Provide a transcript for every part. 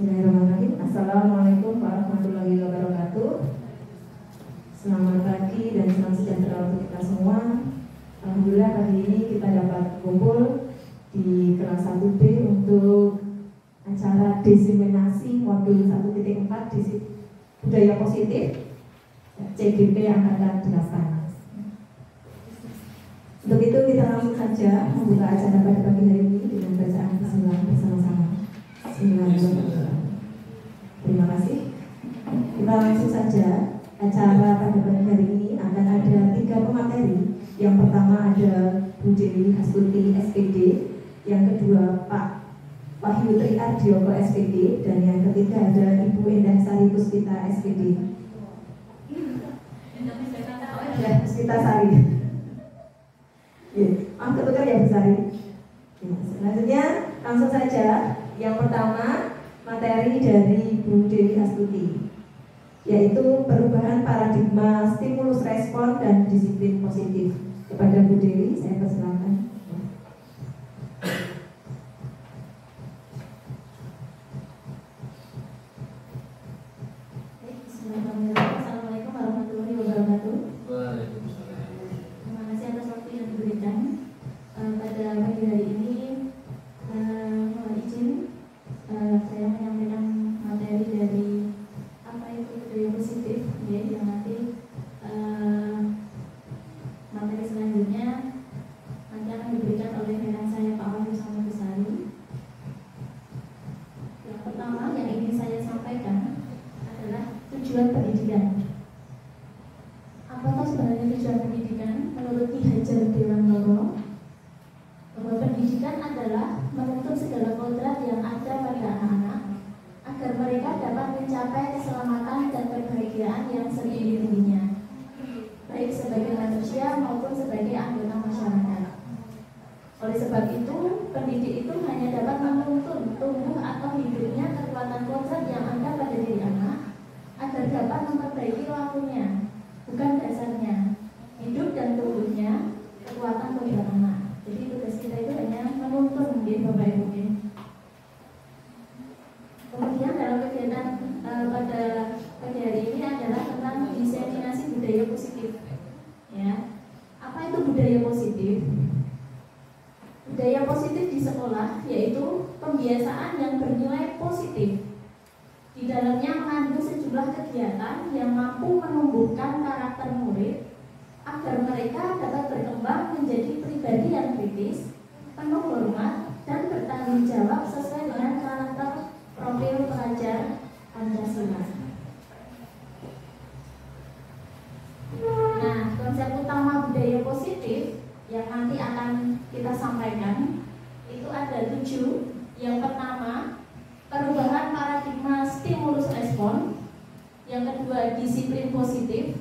Bismillahirrahmanirrahim. Assalamualaikum warahmatullahi wabarakatuh. Selamat pagi dan salam sejahtera untuk kita semua. Alhamdulillah hari ini kita dapat kumpul di kelas 1B untuk acara diseminasi modul 1.4 budaya positif CGP Angkatan 8. Untuk itu kita langsung saja membuka acara pada pagi hari ini dengan bacaan bismillah bersama-sama. Bismillahirrahmanirrahim. Terima kasih. Kita langsung saja. Acara pada pagi hari ini akan ada 3 pemateri. Yang pertama ada Bu Dewi Astuti SPD, yang kedua Pak Wahyu Tri Ardioko SPD, dan yang ketiga ada Ibu Endah Sari Puspita SPD. Puspita Sari. Ketukar ya Bu Sari. Selanjutnya langsung saja. Yang pertama materi dari Bu Dewi Astuti, yaitu perubahan paradigma stimulus respon dan disiplin positif. Kepada Bu Dewi, saya persilakan. Assalamualaikum warahmatullahi wabarakatuh. Waalaikumsalam. Terima kasih atas waktu yang diberikan pada pagi hari ini. Mohon izin saya menyampaikan materi dari apa itu budaya positif, ya, yang nanti materi selanjutnya nanti akan diberikan oleh rekan saya Pak Wahyu Samudusari. Yang pertama yang ingin saya sampaikan adalah tujuan pendidikan. Apakah sebenarnya tujuan pendidikan? Menurut Ki Hajar Dewantara, bahwa pendidikan adalah menuntut segala kodrat yang ada pada anak-anak agar mereka dapat mencapai keselamatan dan kebahagiaan yang setinggi-tingginya, baik sebagai manusia maupun sebagai anggota masyarakat. Oleh sebab itu, pendidik itu hanya dapat menuntun tumbuh atau hidupnya kekuatan kodrat yang ada pada diri anak agar dapat memperbaiki lakunya, bukan dasarnya, hidup dan tumbuhnya kekuatan kodrat anak. Jadi tugas kita itu hanya menuntun, Bapak Ibu. Kemudian dalam kegiatan pada pagi hari ini adalah tentang diseminasi budaya positif. Ya, apa itu budaya positif? Budaya positif di sekolah yaitu pembiasaan yang bernilai positif. Di dalamnya mengandung sejumlah kegiatan yang mampu menumbuhkan karakter murid agar mereka dapat berkembang menjadi pribadi yang kritis, penuh hormat, dan bertanggung jawab sesuai dengan karakter profil pelajar Pancasila. Nah, konsep utama budaya positif yang nanti akan kita sampaikan itu ada 7. Yang pertama, perubahan paradigma stimulus respon. Yang kedua, disiplin positif.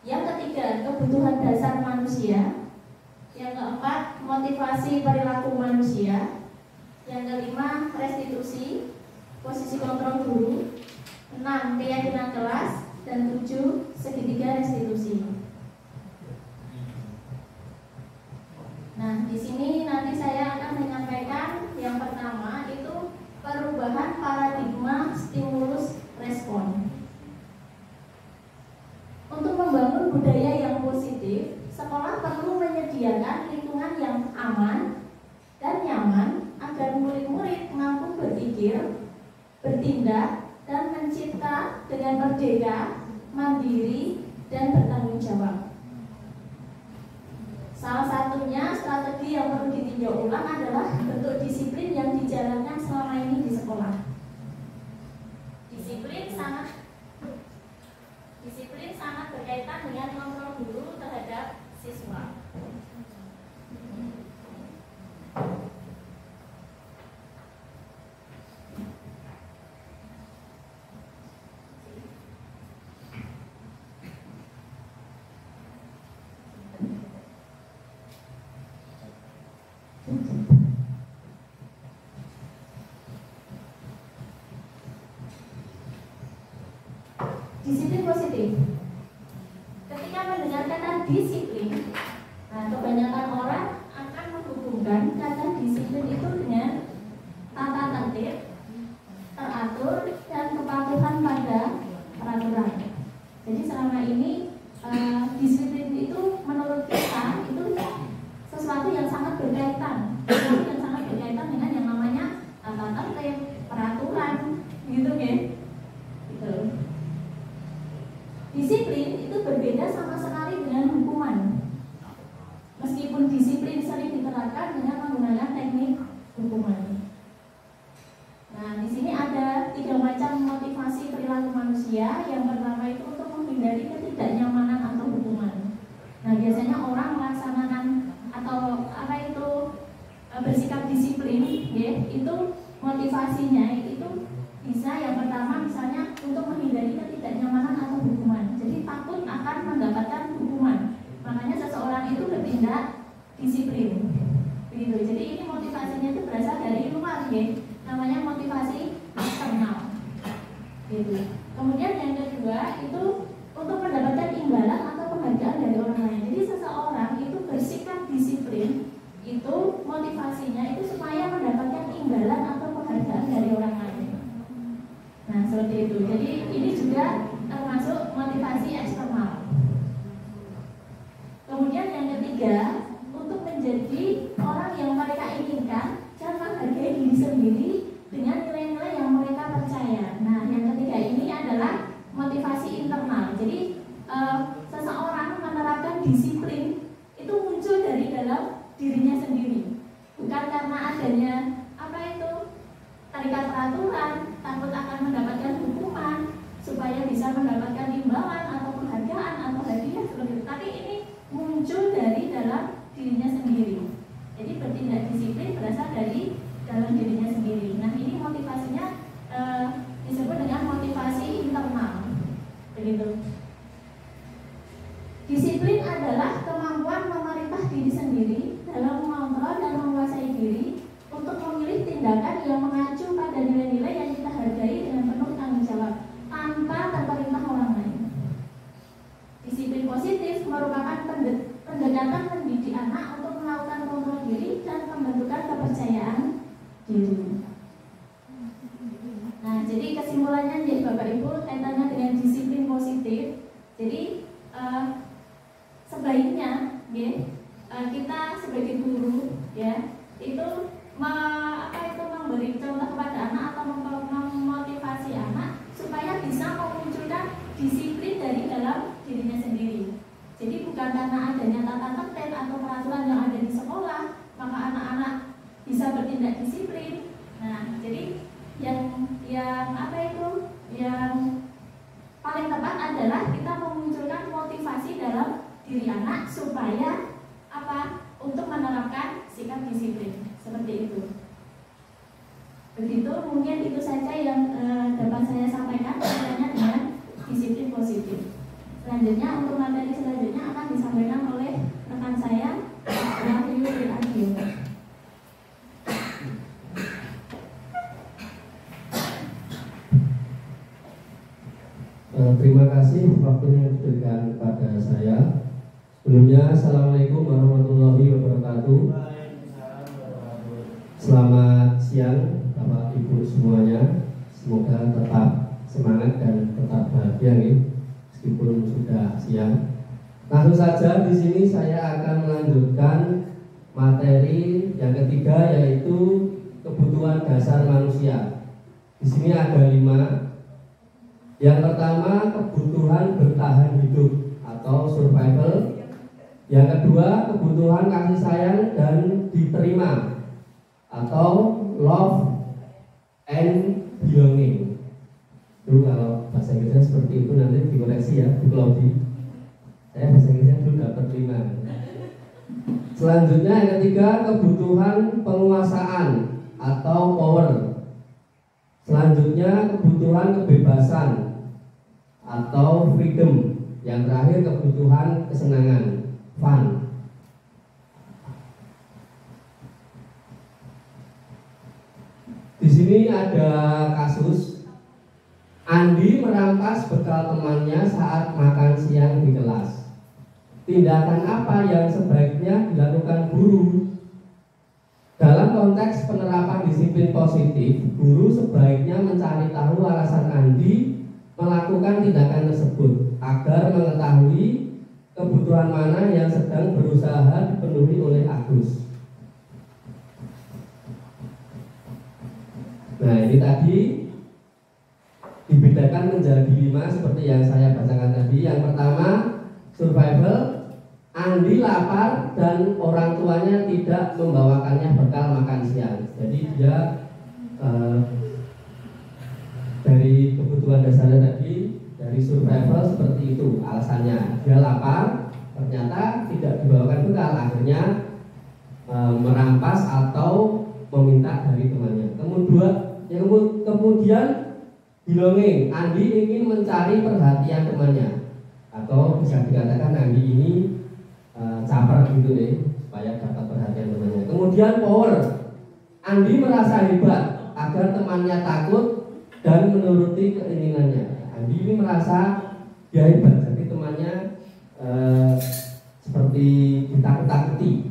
Yang ketiga, kebutuhan dasar manusia. Yang keempat, motivasi perilaku manusia. Yang kelima, restitusi, posisi kontrol guru. 6, keyakinan kelas. Dan 7, segitiga restitusi. Nah, di sini nanti saya akan menyampaikan yang pertama itu perubahan paradigma stimulus respon. Untuk membangun budaya yang positif, sekolah perlu menyediakan lingkungan yang aman dan nyaman agar murid-murid mampu berpikir, bertindak, dan mencipta dengan merdeka, mandiri, dan bertanggung jawab. Salah satunya strategi yang perlu ditinjau ulang adalah bentuk disiplin yang dijalankan selama ini di sekolah. Disiplin sangat berkaitan dengan kontrol guru terhadap siswa. Disiplin positif. Ketika mendengar kata disiplin, nah, kebanyakan orang akan menghubungkan kata disiplin itu dengan tata tertib, saya yang pertama itu untuk menghindari ketidaknyamanan atau hukuman. Nah, biasanya orang melaksanakan atau apa itu bersikap disiplin, ya, itu motivasinya itu bisa yang pertama misalnya untuk menghindari ketidaknyamanan atau hukuman. Jadi takut akan mendapatkan hukuman. Makanya seseorang itu bertindak disiplin. Begitu. Jadi ini motivasinya itu berasal dari luar, ya. Namanya motivasi eksternal. Gitu. Kemudian yang kedua itu untuk mendapatkan imbalan atau penghargaan dari orang lain. Jadi seseorang itu bersikap disiplin itu motivasinya itu supaya mendapatkan imbalan atau penghargaan dari orang lain. Nah, seperti itu. Jadi ini juga termasuk motivasi eksternal. Kemudian yang ketiga, untuk menjadi orang yang mereka inginkan dan menghargai diri sendiri dengan nilai-nilai yang mereka percaya. Nah, yang ketiga ini adalah motivasi internal. Jadi seseorang menerapkan disiplin itu muncul dari dalam dirinya sendiri, bukan karena adanya apa itu tarikat peraturan, takut akan mendapatkan hukuman supaya bisa mendapatkan imbalan atau penghargaan atau hadiah seperti itu. Tapi ini muncul dari dalam dirinya sendiri. Jadi bertindak disiplin berasal dari dalam dirinya sendiri. Nah, ini motivasinya disebut dengan motivasi internal. Begitu. Disiplin adalah kemampuan memerintah diri sendiri dalam mengontrol dan menguasai diri untuk memilih tindakan yang mengacu pada nilai-nilai yang kita hargai dengan penuh tanggung jawab tanpa terperintah orang lain. Disiplin positif merupakan pendekatan mendidik anak untuk melakukan kontrol diri dan pembentukan kepercayaan diri. Nah, jadi kesimpulannya jadi Bapak Ibu kaitannya dengan disiplin positif. Jadi sebaiknya ya, kita sebagai guru ya itu memberi contoh kepada anak atau memotivasi anak supaya bisa memunculkan disiplin dari dalam dirinya sendiri. Jadi bukan karena adanya tata tertib atau peraturan yang ada di sekolah maka anak-anak bisa bertindak disiplin. Nah, jadi yang paling tepat adalah kita memunculkan motivasi dalam diri anak supaya untuk menerapkan sikap disiplin seperti itu. Begitu, mungkin itu saja yang dapat saya sampaikan kaitannya dengan disiplin positif. Selanjutnya untuk materi selanjutnya akan disampaikan oleh rekan saya Wahyu Adio. Terima kasih waktunya diberikan kepada saya. Sebelumnya, Assalamualaikum warahmatullahi wabarakatuh. Selamat siang Bapak Ibu semuanya. Semoga tetap semangat dan tetap bahagia nih, meskipun sudah siang. Langsung saja di sini saya akan melanjutkan materi yang ketiga, yaitu kebutuhan dasar manusia. Di sini ada 5. Yang pertama, kebutuhan bertahan hidup atau survival. Yang kedua, kebutuhan kasih sayang dan diterima atau love and belonging. Dulu kalau bahasa Inggrisnya seperti itu nanti dikoreksi ya, dikoreksi. Saya bahasa Inggrisnya dulu dapat 5. Selanjutnya yang ketiga, kebutuhan penguasaan atau power. Selanjutnya kebutuhan kebebasan atau freedom. Yang terakhir kebutuhan kesenangan, fun. Di sini ada kasus Andi merampas bekal temannya saat makan siang di kelas. Tindakan apa yang sebaiknya dilakukan guru? Dalam konteks penerapan disiplin positif, guru sebaiknya mencari tahu alasan Andi melakukan tindakan tersebut agar mengetahui kebutuhan mana yang sedang berusaha dipenuhi oleh Agus. Nah, ini tadi dibedakan menjadi 5 seperti yang saya bacakan tadi. Yang pertama, survival. Andi lapar dan orang tuanya tidak membawakannya bekal makan siang. Jadi dia dari kebutuhan dasarnya tadi dari survival seperti itu. Alasannya dia lapar, ternyata tidak dibawakan bekal, akhirnya merampas atau meminta dari temannya. Kemudian belonging, Andi ingin mencari perhatian temannya, atau bisa dikatakan Andi ini caper gitu deh, supaya dapat perhatian temannya. Kemudian power, Andi merasa hebat agar temannya takut dan menuruti keinginannya. Andi ini merasa dia hebat, jadi temannya seperti ditakut-takuti.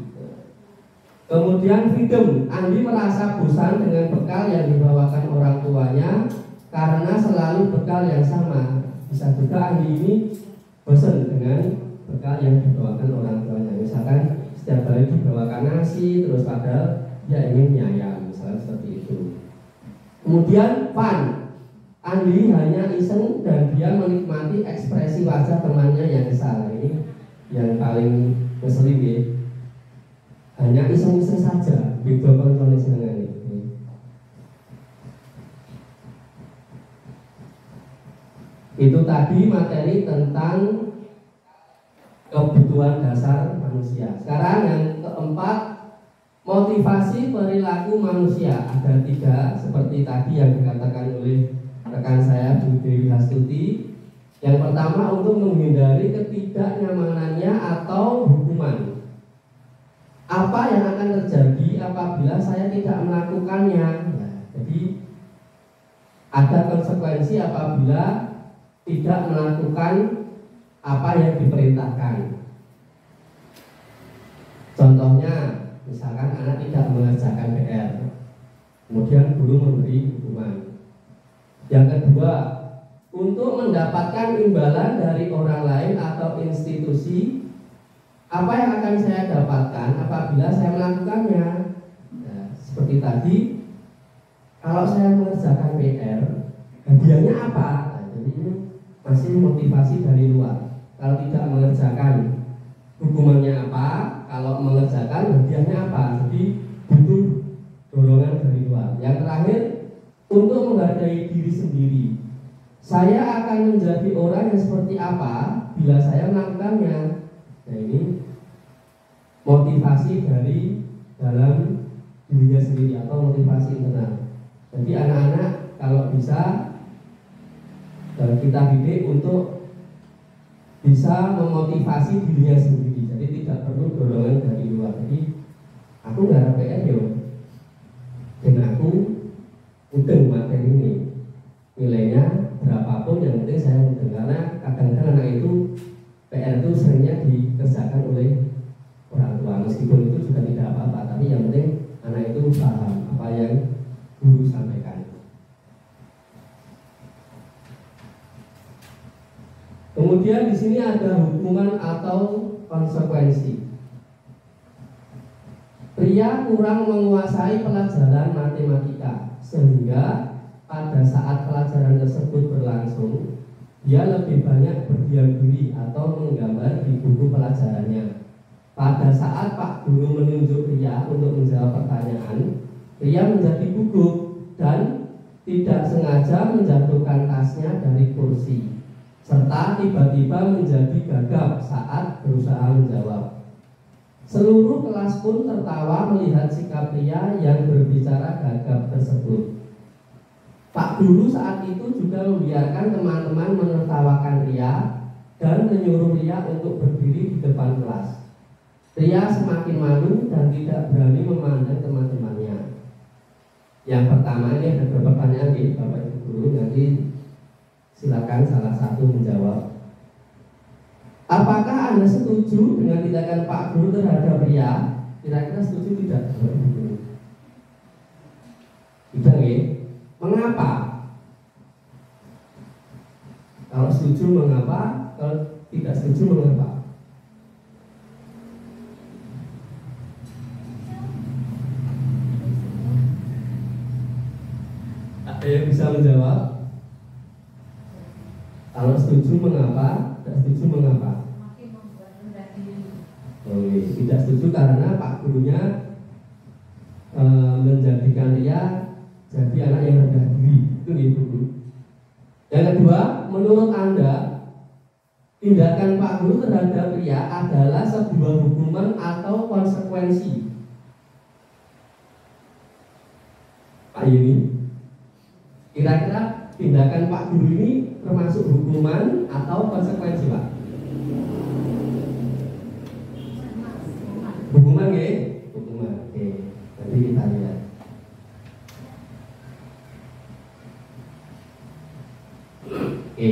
Kemudian freedom, Andi merasa bosan dengan bekal yang dibawakan orang tuanya karena selalu bekal yang sama. Bisa juga Andi ini bosan dengan bekal yang dibawakan orang tuanya. Misalkan setiap hari dibawakan nasi, terus padahal dia ingin mie ayam, misalnya seperti itu. Kemudian fun, Andi hanya iseng dan dia menikmati ekspresi wajah temannya yang kesal. Ini yang paling ngeselin ya. Hanya iseng-iseng saja, beda kontrolnya senengan ini. Itu tadi materi tentang kebutuhan dasar manusia. Sekarang yang keempat, motivasi perilaku manusia. Ada 3 seperti tadi yang dikatakan oleh rekan saya Bu Dewi Hastuti. Yang pertama, untuk menghindari ketidaknyamanannya atau hukuman. Apa yang akan terjadi apabila saya tidak melakukannya? Jadi ada konsekuensi apabila tidak melakukan apa yang diperintahkan. Contohnya, misalkan anak tidak mengerjakan PR, kemudian guru memberi hukuman. Yang kedua, untuk mendapatkan imbalan dari orang lain atau institusi, apa yang akan saya dapatkan apabila saya melakukannya? Nah, seperti tadi, kalau saya mengerjakan PR, hadiahnya apa? Nah, jadi ini masih motivasi dari luar. Kalau tidak mengerjakan, hukumannya apa? Kalau mengerjakan, hadiahnya apa? Jadi butuh dorongan dari luar. Yang terakhir, untuk menghargai diri sendiri. Saya akan menjadi orang yang seperti apa bila saya melakukannya? Nah, ini motivasi dari dalam dirinya sendiri atau motivasi internal. Jadi anak-anak kalau bisa kita didik untuk bisa memotivasi dirinya sendiri. Jadi tidak perlu dorongan dari luar. Jadi aku nggak ada PR yo, dan aku mudeng materi ini. Nilainya berapapun yang penting saya mudeng, karena kadang-kadang anak itu PR itu seringnya dikerjakan oleh orang tua, meskipun itu juga tidak apa-apa, tapi yang penting anak itu paham apa yang guru sampaikan. Kemudian di sini ada hukuman atau konsekuensi. Pria kurang menguasai pelajaran matematika, sehingga pada saat pelajaran tersebut berlangsung, dia lebih banyak berdiam diri atau menggambar di buku pelajarannya. Pada saat Pak Guru menunjuk pria untuk menjawab pertanyaan, pria menjadi gugup dan tidak sengaja menjatuhkan tasnya dari kursi, serta tiba-tiba menjadi gagap saat berusaha menjawab. Seluruh kelas pun tertawa melihat sikap pria yang berbicara gagap tersebut. Pak Guru saat itu juga membiarkan teman-teman menertawakan Ria dan menyuruh Ria untuk berdiri di depan kelas. Ria semakin malu dan tidak berani memandang teman-temannya. Yang pertama, ini ada beberapa pertanyaan nih Bapak Ibu Guru, nanti silakan salah satu menjawab. Apakah Anda setuju dengan tindakan Pak Guru terhadap Ria? Kira-kira setuju tidak? Tidak ya? Mengapa? Kalau setuju mengapa? Kalau tidak setuju mengapa? Ada yang bisa menjawab? Kalau setuju mengapa? Tidak setuju mengapa? Tidak setuju karena Pak Gurunya menjadikan dia jadi anak yang rendah diri. Itu nih Bu. Yang kedua, menurut Anda tindakan Pak Guru terhadap pria adalah sebuah hukuman atau konsekuensi? Pak Yuni, kira-kira tindakan Pak Guru ini termasuk hukuman atau konsekuensi, Pak? Hukuman ya? Hukuman. Oke, nanti kita lihat. Oke.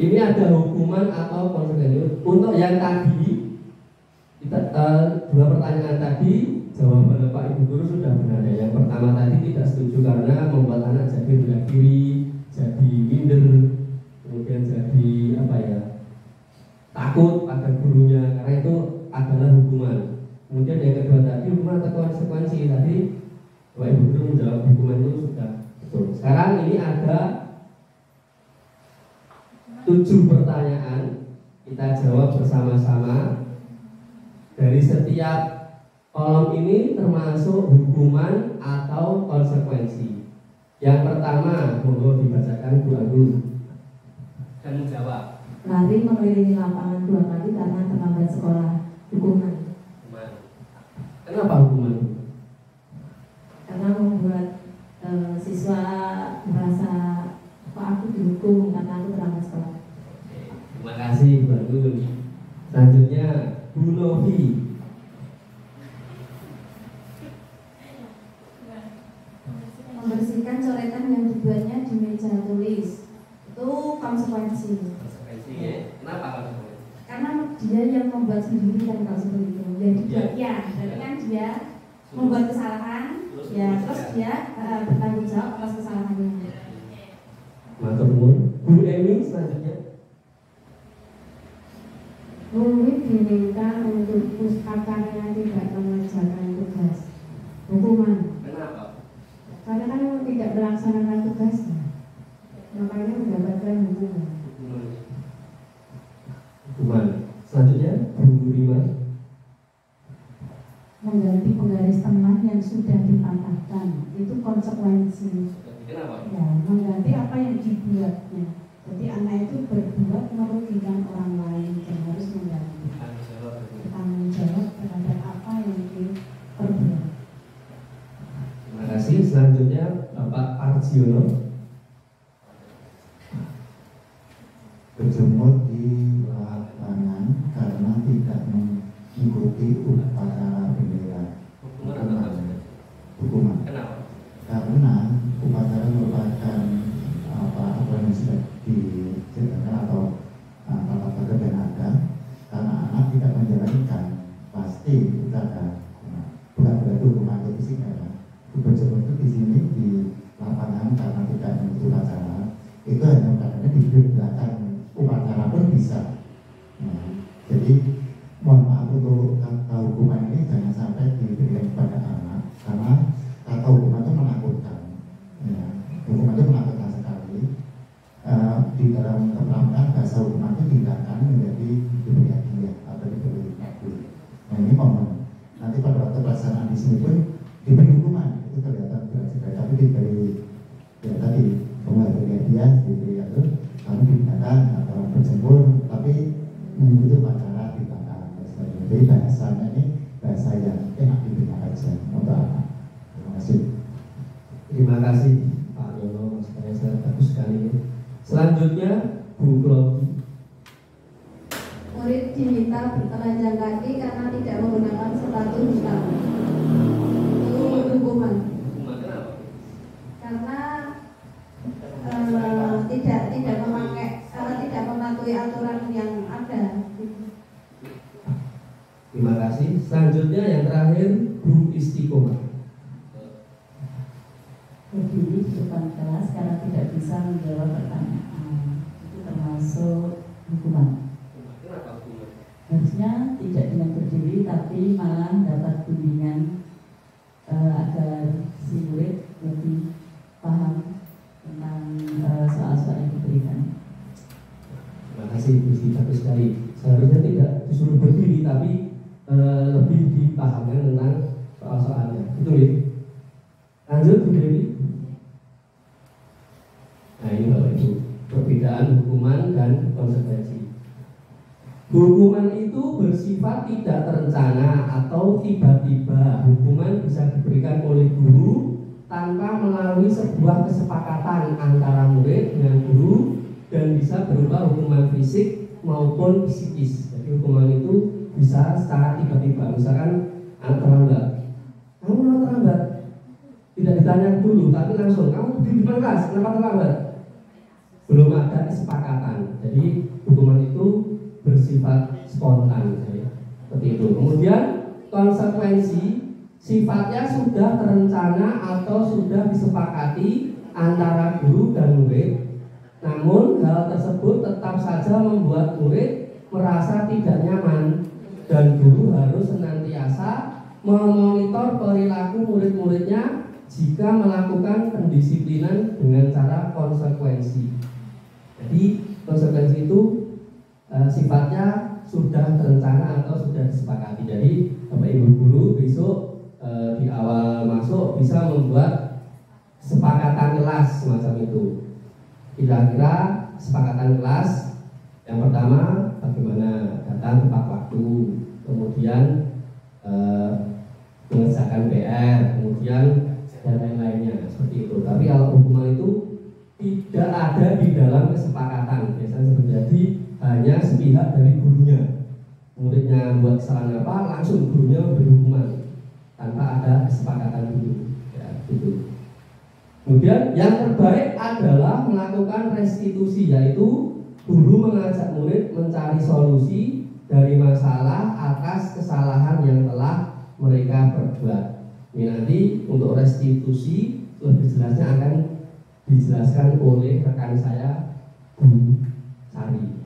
Ini ada hukuman atau konsekuensi. Untuk yang tadi kita dua pertanyaan tadi jawaban Pak Ibu Guru sudah benar ya. Yang pertama tadi tidak setuju karena membuat anak jadi rendah diri, jadi minder, kemudian jadi apa ya, takut pada gurunya, karena itu adalah hukuman. Kemudian yang kedua tadi hukuman atau konsekuensi, tadi Pak Ibu Guru menjawab hukuman itu sudah betul. Sekarang ini ada 7 pertanyaan, kita jawab bersama-sama. Dari setiap kolom ini termasuk hukuman atau konsekuensi. Yang pertama, monggo dibacakan Bu Agung dan menjawab. Lari mengelilingi lapangan 2 kali karena terlambat sekolah. Hukuman. Kenapa hukuman? Karena membuat siswa merasa kok aku dihukum karena aku terlambat sekolah. Terima kasih Bu Agung. Selanjutnya Bu Novi. Membersihkan coretan yang dibuatnya di meja tulis itu konsekuensi. Konsekuensi ya. Kenapa konsekuensi? Karena dia yang membuat sendiri kan kalau seperti itu. Jadi dia, berarti kan dia membuat kesalahan, terus dia bertanggung jawab atas kesalahannya. Matur nuwun. Bu Emi selanjutnya. Murid diminta untuk upacara tidak mengerjakan tugas. Hukuman. Kenapa? Karena kan tidak melaksanakan tugasnya, makanya mendapatkan hukuman. Hukuman. Selanjutnya Bu Rima. Mengganti penggaris teman yang sudah dipatahkan, itu konsekuensi. Kenapa? Ya, mengganti apa yang dibuatnya. Jadi anak itu berbuat merugikan orang lain dan harus mengganti. Bertanggung jawab terhadap apa yang diperbuat. Terima kasih. Selanjutnya Bapak Arjiono. Berjemur di lapangan karena tidak mengikuti upacara bendera. Hukuman. Kenapa? Karena upacara merupakan apa yang sudah dijelaskan atau tata tertib yang ada. Karena anak tidak menjalankan, pasti itu ada. Bukan berarti hukuman fisik ya. Berjemur itu di sini di lapangan karena tidak mengikuti upacara. Itu hanya karena di belakang upacara pun bisa. Nah, jadi mohon maaf untuk kata hukuman ini jangan sampai diberikan kepada anak karena kata hukuman itu menakutkan. Ya, hukuman itu menakutkan sekali. Di dalam keterangan bahasa hukuman itu tindakan menjadi diberi hadiah atau diberi kabul. Nah ini mohon nanti pada waktu pelaksanaan di sini pun diberi hukuman itu kelihatan berat sekali, tapi diberi ya tadi memberi hadiah diberi itu kami digunakan atau berjemur tapi mengikuti upacara di belakang. Jadi bahasanya ini bahasa yang enak didengar aja untuk anak. Terima kasih. Terima kasih Pak Yono, saya sangat bagus sekali. Selanjutnya Bu Kloki. Murid diminta bertelanjang kaki karena tidak menggunakan sepatu hitam. Itu hukuman. Hukuman kenapa? Karena tidak memakai tidak mematuhi aturan yang ada. Terima kasih. Selanjutnya yang terakhir Bu Istiqomah. Berdiri di depan kelas karena tidak bisa menjawab pertanyaan, itu termasuk hukuman. Kenapa hukuman? Harusnya tidak dengan berdiri tapi malah dapat bimbingan agar si murid lebih paham tentang soal-soal yang diberikan. Terima kasih Bu Isti, bagus sekali. Seharusnya tidak disuruh berdiri tapi lebih dipahamkan tentang soal-soalnya. Betul ya? Lanjut Bu Dewi. ini Bapak Ibu, perbedaan hukuman dan konsekuensi. Hukuman itu bersifat tidak terencana atau tiba-tiba. Hukuman bisa diberikan oleh guru tanpa melalui sebuah kesepakatan antara murid dengan guru, dan bisa berupa hukuman fisik maupun psikis. Jadi hukuman itu bisa secara tiba-tiba. Misalkan anak terlambat, kamu terlambat, tidak ditanya dulu, tapi langsung kamu di depan kelas, kenapa terlambat? Belum ada kesepakatan. Jadi hukuman itu bersifat spontan, seperti itu. Kemudian konsekuensi sifatnya sudah terencana atau sudah disepakati antara guru dan murid. Namun hal tersebut tetap saja membuat murid merasa tidak nyaman, dan guru harus senantiasa memonitor perilaku murid-muridnya jika melakukan pendisiplinan dengan cara konsekuensi. Jadi konsekuensi itu sifatnya sudah terencana atau sudah disepakati. Jadi Bapak Ibu guru besok di awal masuk bisa membuat kesepakatan kelas semacam itu. Kira-kira kesepakatan kelas yang pertama bagaimana datang tepat waktu, kemudian mengerjakan PR, kemudian dan lain-lainnya seperti itu. Tapi kalau hukuman itu tidak ada di dalam kesepakatan, biasanya terjadi hanya sepihak dari gurunya. Muridnya buat kesalahan apa, langsung gurunya memberi hukuman tanpa ada kesepakatan dulu, ya, gitu. Kemudian yang terbaik adalah melakukan restitusi, yaitu guru mengajak murid mencari solusi dari masalah atas kesalahan yang telah mereka perbuat. Ini nanti untuk restitusi lebih jelasnya akan dijelaskan oleh rekan saya, Bu Sari.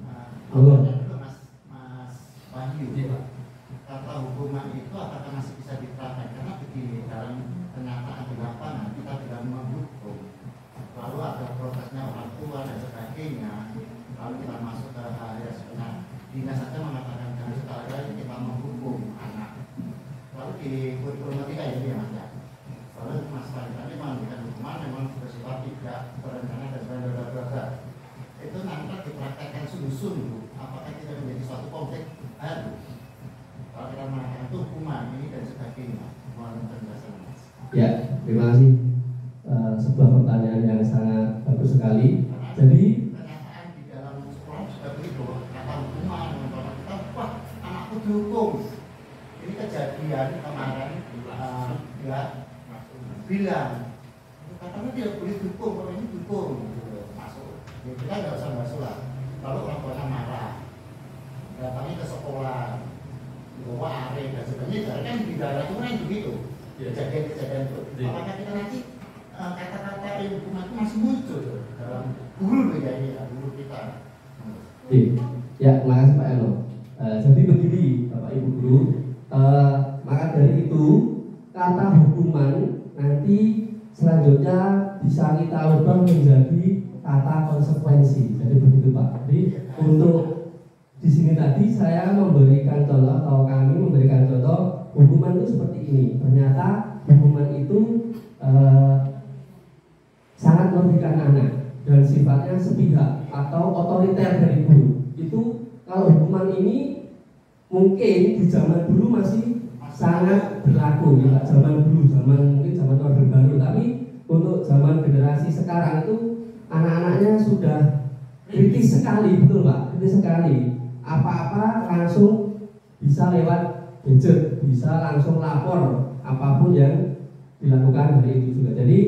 Mas Wahyu, kata hukuman itu apakah masih bisa diterapkan? Karena di dalam kenyataan di lapangan kita tidak menghukum, lalu ada prosesnya orang tua dan sebagainya, lalu kita masuk ke hal yang sebenarnya dinas saja mengatakan kami sekali kita menghukum anak, lalu di kurikulum kita ya Mas ya, lalu Mas Wahyu tadi memberikan hukuman memang bersifat tidak berencana dan sebagainya. Itu nanti dipraktekkan sungguh-sungguh, apakah tidak menjadi suatu konflik baru kalau kita mengatakan itu hukuman ini dan sebagainya? Mohon penjelasan Mas. Ya, terima kasih. Sebuah pertanyaan yang sangat bagus sekali. Jadi kenyataan di dalam sekolah juga begitu, kata hukuman, kita wah anakku dihukum. Ini kejadian kemarin dia bilang katanya tidak boleh dihukum, kalau ini dihukum masuk. Ya, kita nggak usah masuk lah. Lalu orang tuanya marah, datangnya ke sekolah, bawa arek dan sebagainya. Kan di daerah itu kan begitu. Kejadian-kejadian itu. Apakah kita nanti kata-kata hukuman itu masih muncul dalam guru ya ini guru kita? Ya, makasih Pak Eno. Jadi begini Bapak Ibu guru, maka dari itu kata hukuman nanti selanjutnya bisa kita ubah menjadi kata konsekuensi. Jadi begitu Pak. Jadi untuk di sini tadi saya memberikan contoh atau kami memberikan contoh hukuman itu seperti ini. Ternyata hukuman itu sangat merugikan anak dan sifatnya sepihak atau otoriter dari guru. Itu kalau hukuman ini mungkin di zaman dulu masih sangat berlaku ya, zaman dulu, mungkin zaman Orde Baru. Tapi untuk zaman generasi sekarang itu anak-anaknya sudah kritis sekali, betul Pak, kritis sekali. Apa-apa langsung bisa lewat gadget, bisa langsung lapor apapun yang dilakukan hari itu juga. Jadi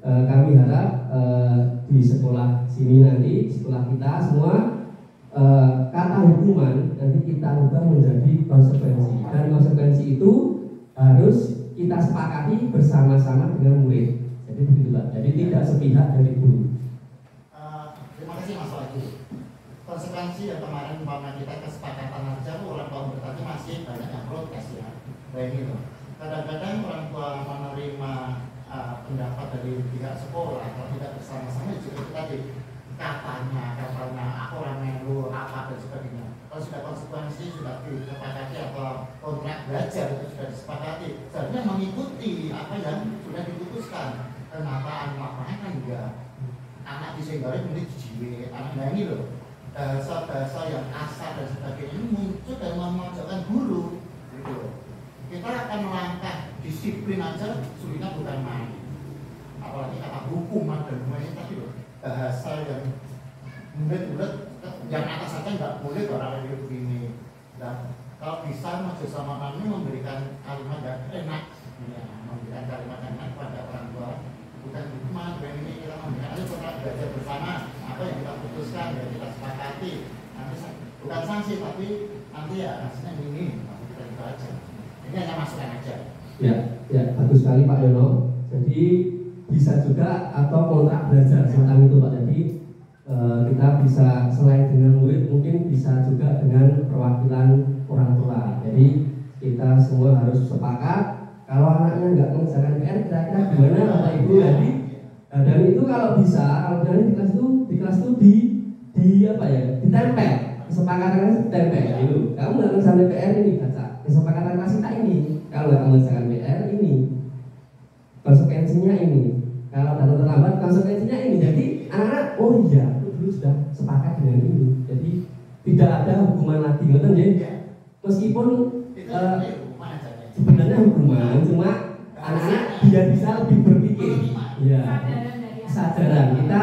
kami harap di sekolah sini nanti, sekolah kita semua kata hukuman nanti kita ubah menjadi konsekuensi, dan konsekuensi itu harus kita sepakati bersama-sama dengan murid. Jadi begitu Pak. Jadi tidak sepihak dari guru. Terima kasih Mas Wahyu. Konsekuensi yang kemarin umpama kita kesepakatan aja, orang tua bertanya masih banyak yang protes ya. Baik itu. Kadang-kadang orang tua menerima pendapat dari pihak sekolah kalau tidak bersama-sama juga tadi katanya aku orang melu apa dan sebagainya. Kalau sudah konsekuensi sudah disepakati atau kontrak belajar itu sudah disepakati, seharusnya mengikuti apa yang sudah diputuskan. Kenapa anak kan enggak? Anak di disenggoreng kemudian dijiwe. Nah ini loh, bahasa-bahasa yang kasar dan sebagainya ini muncul dan memojokkan guru gitu. Kita akan melangkah disiplin aja sulitnya bukan main, apalagi kata hukuman dan semuanya tadi loh, bahasa yang murid-murid yang atas saja nggak boleh orang yang begini. Dan kalau bisa majelis sama kami memberikan kalimat yang enak, ya, memberikan kalimat yang enak kepada orang tua, bukan hukuman. Dan ini kita memberikan aja setelah belajar bersama apa yang kita putuskan, yang kita sepakati. Nanti bukan sanksi tapi nanti ya hasilnya ini, nanti kita itu aja. Ini hanya masukan aja. Ya, bagus sekali Pak Yono. Jadi bisa juga atau kontrak belajar semacam itu Pak. Jadi kita bisa selain dengan murid mungkin bisa juga dengan perwakilan orang tua. Jadi kita semua harus sepakat kalau anaknya nggak mengerjakan PR kira-kira gimana Bapak Ibu. Jadi dan itu kalau bisa, kalau di kelas itu di apa ya, ditempel, kesepakatannya ditempel gitu. Kamu nggak mengerjakan PR ini baca, kesepakatan kelas kita ini. Kalau nggak mengerjakan PR ini, konsekuensinya ini. Kalau datang terlambat konsekuensinya ini. Jadi anak-anak oh iya dulu sudah sepakat dengan ini. Jadi tidak ada hukuman lagi, ngerti ya? Meskipun sebenarnya hukuman, cuma anak-anak biar bisa lebih berpikir. Ya, kesadaran kita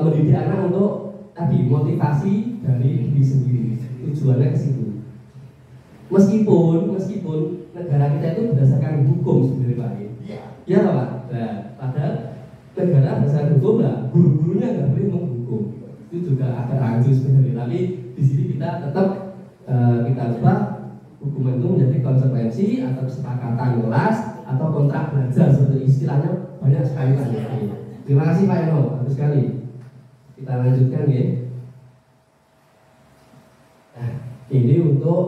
mendidik anak untuk tadi motivasi dari diri sendiri. Tujuannya ke situ. Meskipun negara kita itu berdasarkan hukum sebenarnya Pak. Iya Pak. Nah, padahal negara berdasarkan hukum lah, guru-gurunya nggak boleh menghukum. Itu juga agak rancu sebenarnya. Tapi di sini kita tetap kita ubah hukuman itu menjadi konsekuensi atau kesepakatan kelas atau kontrak belajar seperti istilahnya banyak sekali Pak. Terima kasih Pak Yono, bagus sekali. Kita lanjutkan ya. Nah, ini untuk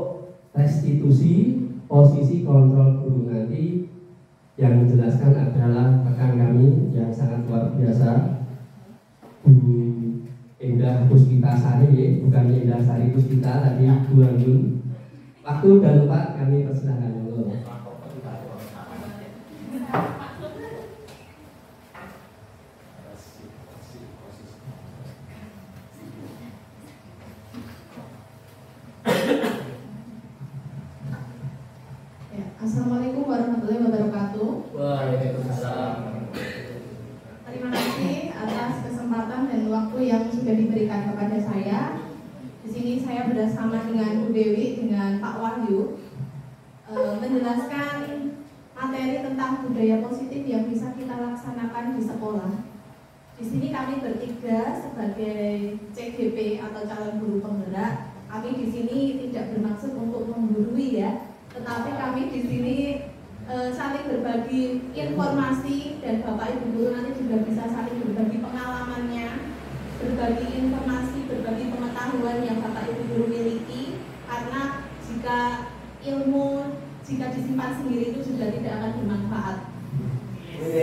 restitusi posisi kontrol guru nanti yang menjelaskan adalah rekan kami yang sangat luar biasa, Bu Endah Puspita Sari, bukan Endah Sari Puspita, tadi Bu Anggun. Waktu udah lupa, kami persilahkan dulu. Assalamualaikum warahmatullahi wabarakatuh. Waalaikumsalam. Terima kasih atas kesempatan dan waktu yang sudah diberikan kepada saya. Di sini saya bersama dengan Bu Dewi, dengan Pak Wahyu, menjelaskan materi tentang budaya positif yang bisa kita laksanakan di sekolah. Di sini kami bertiga sebagai CGP atau calon guru penggerak. Kami di sini tidak bermaksud untuk menggurui ya, tetapi kami di sini saling berbagi informasi dan Bapak Ibu guru nanti juga bisa saling berbagi pengalamannya, berbagi informasi, berbagi pengetahuan yang Bapak Ibu guru miliki. Karena jika ilmu jika disimpan sendiri itu juga tidak akan bermanfaat. Masih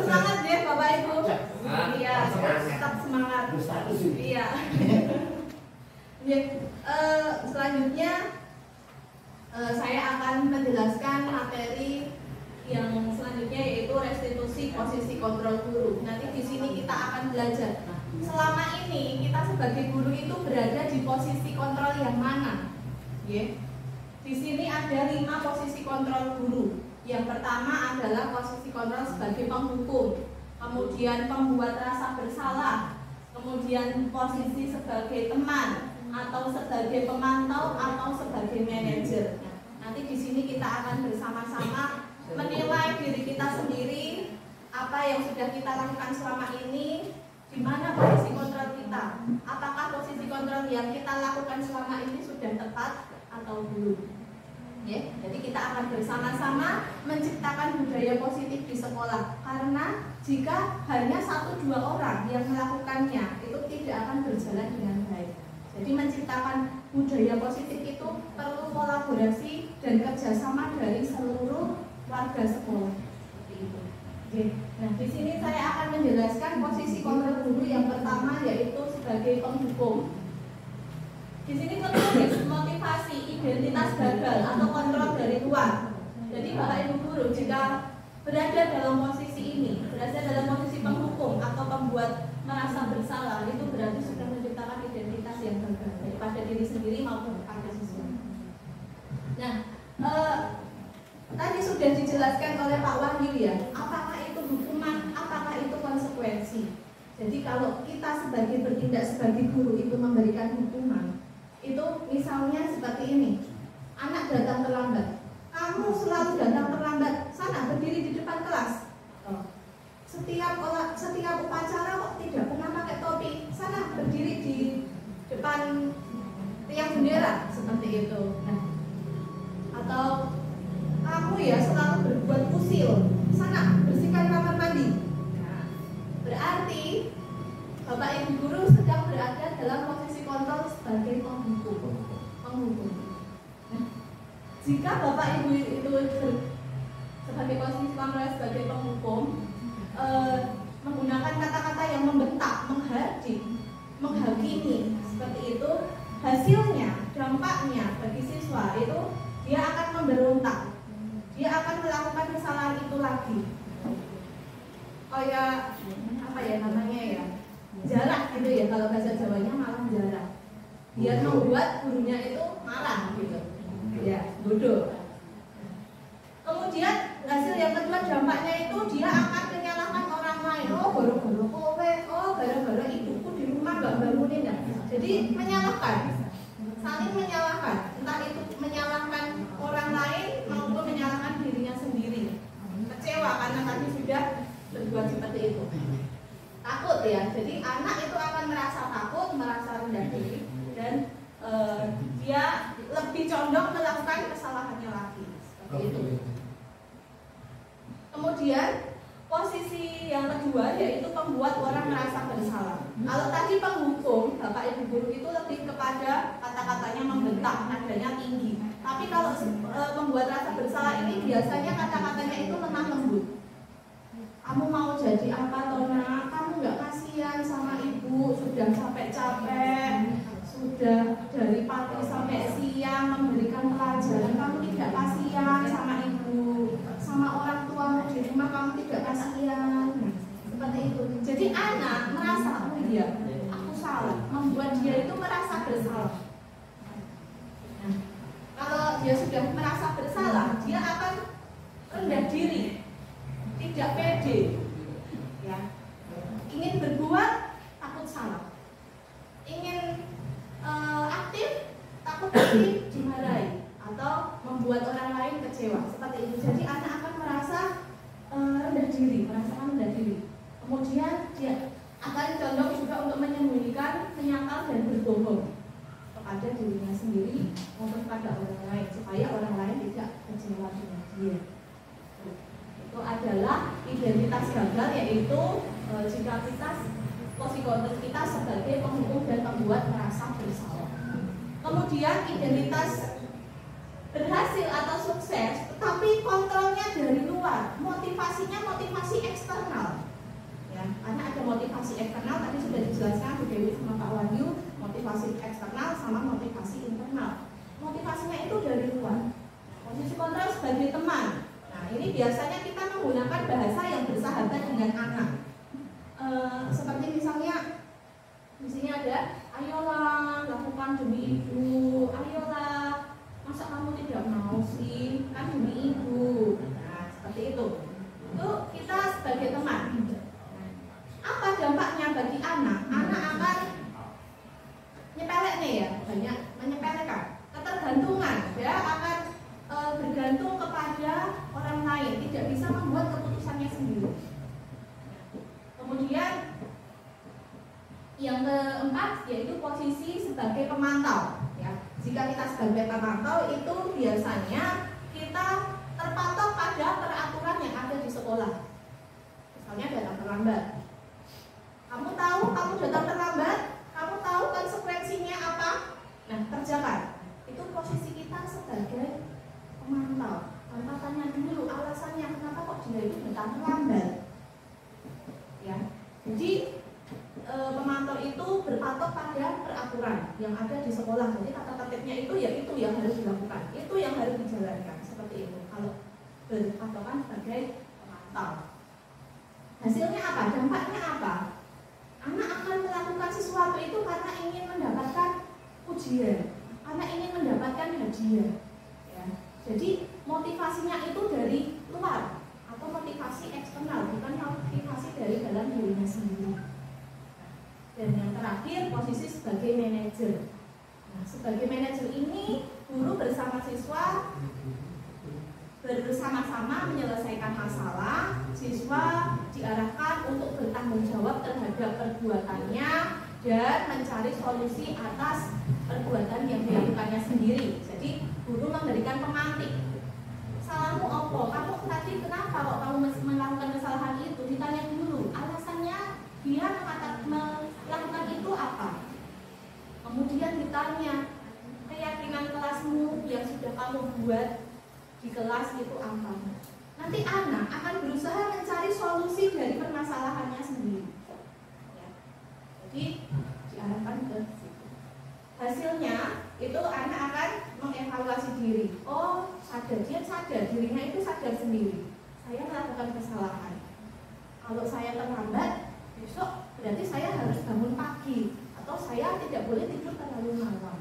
semangat ya Bapak Ibu. Iya, tetap semangat. Iya. Selanjutnya saya akan menjelaskan materi yang selanjutnya yaitu restitusi posisi kontrol guru. Nanti di sini kita akan belajar selama ini kita sebagai guru itu berada di posisi kontrol yang mana. Di sini ada 5 posisi kontrol guru. Yang pertama adalah posisi kontrol sebagai penghukum, kemudian pembuat rasa bersalah, kemudian posisi sebagai teman atau sebagai pemantau atau sebagai manajer. Nanti di sini kita akan bersama-sama menilai diri kita sendiri, apa yang sudah kita lakukan selama ini, di mana posisi kontrol kita, apakah posisi kontrol yang kita lakukan selama ini sudah tepat atau belum. Jadi kita akan bersama-sama menciptakan budaya positif di sekolah. Karena jika hanya 1-2 orang yang melakukannya, itu tidak akan berjalan dengan baik. Jadi menciptakan budaya positif itu perlu kolaborasi dan kerjasama dari seluruh warga sekolah. Seperti itu. Nah, di sini saya akan menjelaskan posisi kontrol guru yang pertama yaitu sebagai penghukum. Di sini tertulis motivasi identitas gagal atau kontrol dari luar. Jadi Jadi Bapak Ibu guru jika berada dalam posisi ini, berada dalam posisi penghukum atau pembuat merasa bersalah, itu berarti sudah menciptakan identitas yang gagal baik pada diri sendiri maupun pada siswa. Nah, tadi sudah dijelaskan oleh Pak Wahyu ya, apakah itu hukuman, apakah itu konsekuensi. Jadi kalau kita sebagai bertindak sebagai guru itu memberikan hukuman, itu misalnya seperti ini, anak datang terlambat, kamu selalu datang terlambat, sana berdiri di depan kelas. Setiap upacara kok tidak pernah pakai topi, sana berdiri di depan tiang bendera, seperti itu. Nah, atau kamu ya selalu berbuat usil, sana bersihkan kamar mandi. Nah, berarti Bapak Ibu guru sedang berada dalam posisi kontrol sebagai penghukum. Nah, jika Bapak Ibu itu sebagai posisi kontrol sebagai penghukum, menggunakan kata-kata yang membentak, menghardik, menghakimi, seperti itu, hasilnya, dampaknya bagi siswa itu dia akan memberontak, dia akan melakukan kesalahan itu lagi. Kayak apa ya namanya ya, jarak gitu ya, kalau bahasa Jawanya malah jarak. Dia membuat gurunya itu marah gitu, ya bodoh. Kemudian hasil yang kedua, dampaknya itu dia akan menyalahkan orang lain. Oh gara-gara kowe, oh gara-gara ibuku di rumah gak bangunin ya. Jadi menyalahkan, saling menyalahkan, entah itu menyalahkan orang lain maupun menyalahkan dirinya sendiri. Kecewa karena tadi sudah berbuat seperti itu. Takut ya, jadi anak itu akan merasa takut, merasa rendah diri, dan dia lebih condong melakukan kesalahannya lagi. Seperti itu. Kemudian posisi yang kedua yaitu membuat orang merasa bersalah. Kalau tadi penghukum, Bapak Ibu guru itu lebih kepada kata-katanya membentak, nadanya tinggi. Tapi kalau membuat rasa bersalah ini biasanya kata-katanya itu lemah lembut. Kamu mau jadi apa Tona? Kamu nggak kasihan sama ibu, sudah capek-capek, sudah dari pagi sampai siang memberikan pelajaran, kamu tidak kasihan sama ibu, sama orang tuamu di rumah kamu tidak kasihan. Seperti itu. Jadi anak merasa, oh iya, aku salah, membuat dia itu merasa bersalah. Nah, kalau dia sudah merasa bersalah, dia akan rendah diri, tidak pede, ya, ingin berbuat takut salah, ingin aktif takut nanti dimarahi atau membuat orang lain kecewa, seperti itu. Jadi anak akan merasa rendah diri, merasakan rendah diri. Kemudian dia akan condong juga untuk menyembunyikan, menyangkal dan berbohong kepada dirinya sendiri maupun kepada orang lain supaya orang lain tidak kecewa dengan dia. Itu adalah identitas gagal, yaitu jika kita posisi kita sebagai penghukum dan pembuat merasa bersalah. Kemudian identitas berhasil atau sukses, tetapi kontrolnya dari luar, motivasinya motivasi eksternal. Ya, karena ada motivasi eksternal, tadi sudah dijelaskan Bu Dewi sama Pak Wahyu, motivasi eksternal sama motivasi internal. Motivasinya itu dari luar. Posisi kontrol sebagai teman. Nah, ini biasanya kita menggunakan bahasa yang bersahabat dengan anak. Seperti misalnya di sini ada, ayolah lakukan demi ibu, ayolah, masa kamu tidak mau sih, kan demi ibu. Nah, seperti itu. Itu kita sebagai teman. Apa dampaknya bagi anak? Anak akan nyepelek nih ya, banyak menyepelekan, ketergantungan, dia akan bergantung kepada orang lain, tidak bisa membuat keputusannya sendiri. Kemudian yang keempat yaitu posisi sebagai pemantau. Ya, jika kita sebagai pemantau itu biasanya kita terpatok pada peraturan yang ada di sekolah. Misalnya datang terlambat. Kamu tahu kamu datang terlambat, kamu tahu konsekuensinya apa? Nah, kerjakan. Itu posisi kita sebagai pemantau. Tanpa tanya dulu alasannya kenapa kok dia itu datang terlambat. Ya, jadi pemantau itu berpatok pada peraturan yang ada di sekolah. Jadi kata tertibnya itu ya itu yang harus dilakukan, itu yang harus dijalankan, seperti itu. Kalau berpatokan sebagai pemantau. Hasilnya apa? Dampaknya apa? Anak akan melakukan sesuatu itu karena ingin mendapatkan pujian, karena ingin mendapatkan hadiah. Ya. Jadi motivasinya itu dari luar atau motivasi eksternal, bukan motivasi dari dalam dirinya sendiri. Dan yang terakhir, posisi sebagai manajer. Nah, sebagai manajer ini, guru bersama siswa bersama-sama menyelesaikan masalah. Siswa diarahkan untuk bertanggung jawab terhadap perbuatannya dan mencari solusi atas perbuatan yang dilakukannya sendiri. Jadi guru memberikan pemantik. Salahmu apa? Kamu tadi kenapa kok kamu melakukan kesalahan itu? Ditanya dulu. Alasannya dia melakukan itu apa? Kemudian ditanya, keyakinan kelasmu yang sudah kamu buat di kelas itu apa? Nanti anak akan berusaha mencari solusi dari permasalahannya sendiri. Ya. Jadi diarahkan ke situ. Hasilnya itu anak akan mengevaluasi diri. Oh, dia sadar, dirinya itu sadar sendiri. Saya melakukan kesalahan. Kalau saya terlambat, besok berarti saya harus bangun pagi atau saya tidak boleh tidur terlalu malam.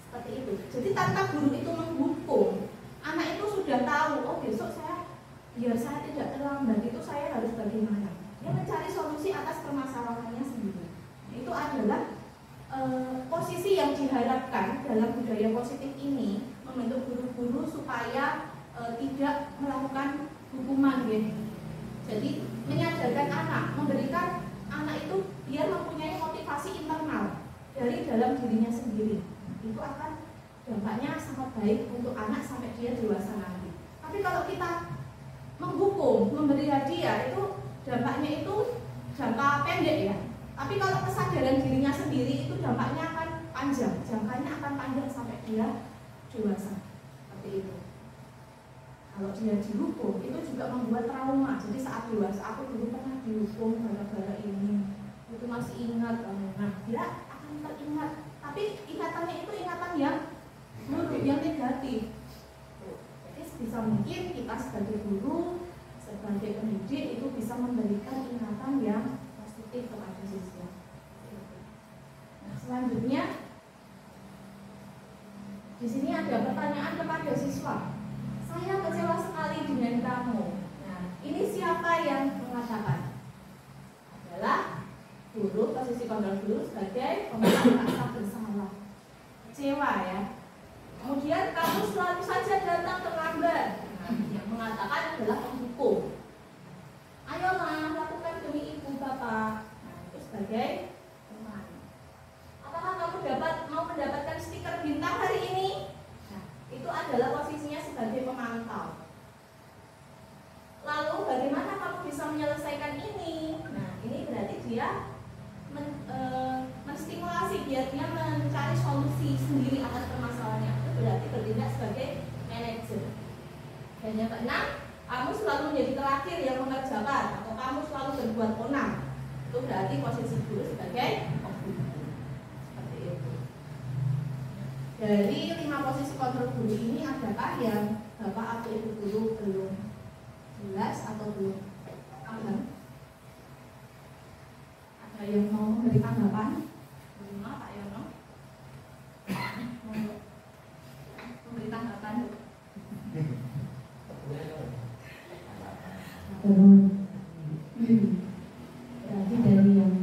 Seperti itu. Jadi tanpa guru itu menghukum, anak itu sudah tahu, oh besok biar saya tidak terlambat itu saya harus bagaimana. Dia mencari solusi atas permasalahannya sendiri. Itu adalah posisi yang diharapkan dalam budaya positif ini, membentuk guru-guru supaya tidak melakukan hukuman gitu. Jadi menyadarkan anak, memberikan anak itu dia mempunyai motivasi internal dari dalam dirinya sendiri. Itu akan dampaknya sangat baik untuk anak sampai dia dewasa nanti. Tapi kalau kita menghukum, memberi hadiah, itu dampaknya itu jangka pendek ya. Tapi kalau kesadaran dirinya sendiri itu dampaknya akan panjang, jangkanya akan panjang sampai dia dewasa. Seperti itu. Kalau dia dihukum, itu juga membuat trauma. Jadi saat dewasa, aku dulu pernah dihukum gara-gara ini. Itu masih ingat. Nah, dia akan teringat. Tapi ingatannya itu ingatan yang buruk, yang negatif. Jadi sebisa mungkin kita sebagai guru, sebagai pendidik itu bisa memberikan ingatan yang positif kepada siswa. Nah, selanjutnya di sini ada pertanyaan kepada siswa. Saya kecewa sekali dengan kamu. Nah, ini siapa yang mengatakan? Adalah guru, posisi kontrol guru sebagai pemegang rasa bersalah. Kecewa ya. Kemudian kamu selalu saja datang terlambat. Nah, yang mengatakan adalah penghukum. Ayolah, lakukan demi ibu bapak. Nah, itu sebagai teman. Apakah kamu mau mendapatkan stiker bintang hari ini? Nah, itu adalah posisinya sebagai pemantau. Lalu bagaimana kamu bisa menyelesaikan ini? Nah, ini berarti dia menstimulasi biar dia mencari solusi sendiri atas permasalahannya. Itu berarti bertindak sebagai manajer. Dan yang keenam, kamu selalu menjadi terakhir yang mengerjakan atau kamu selalu berbuat onam. Itu berarti posisi guru sebagai penghukum. Seperti itu. Dari 5 posisi kontrol guru ini, adakah yang Bapak atau Ibu guru belum jelas atau belum paham? Ada yang mau memberi tanggapan? Pak Yono memberi tanggapan. Berarti dari yang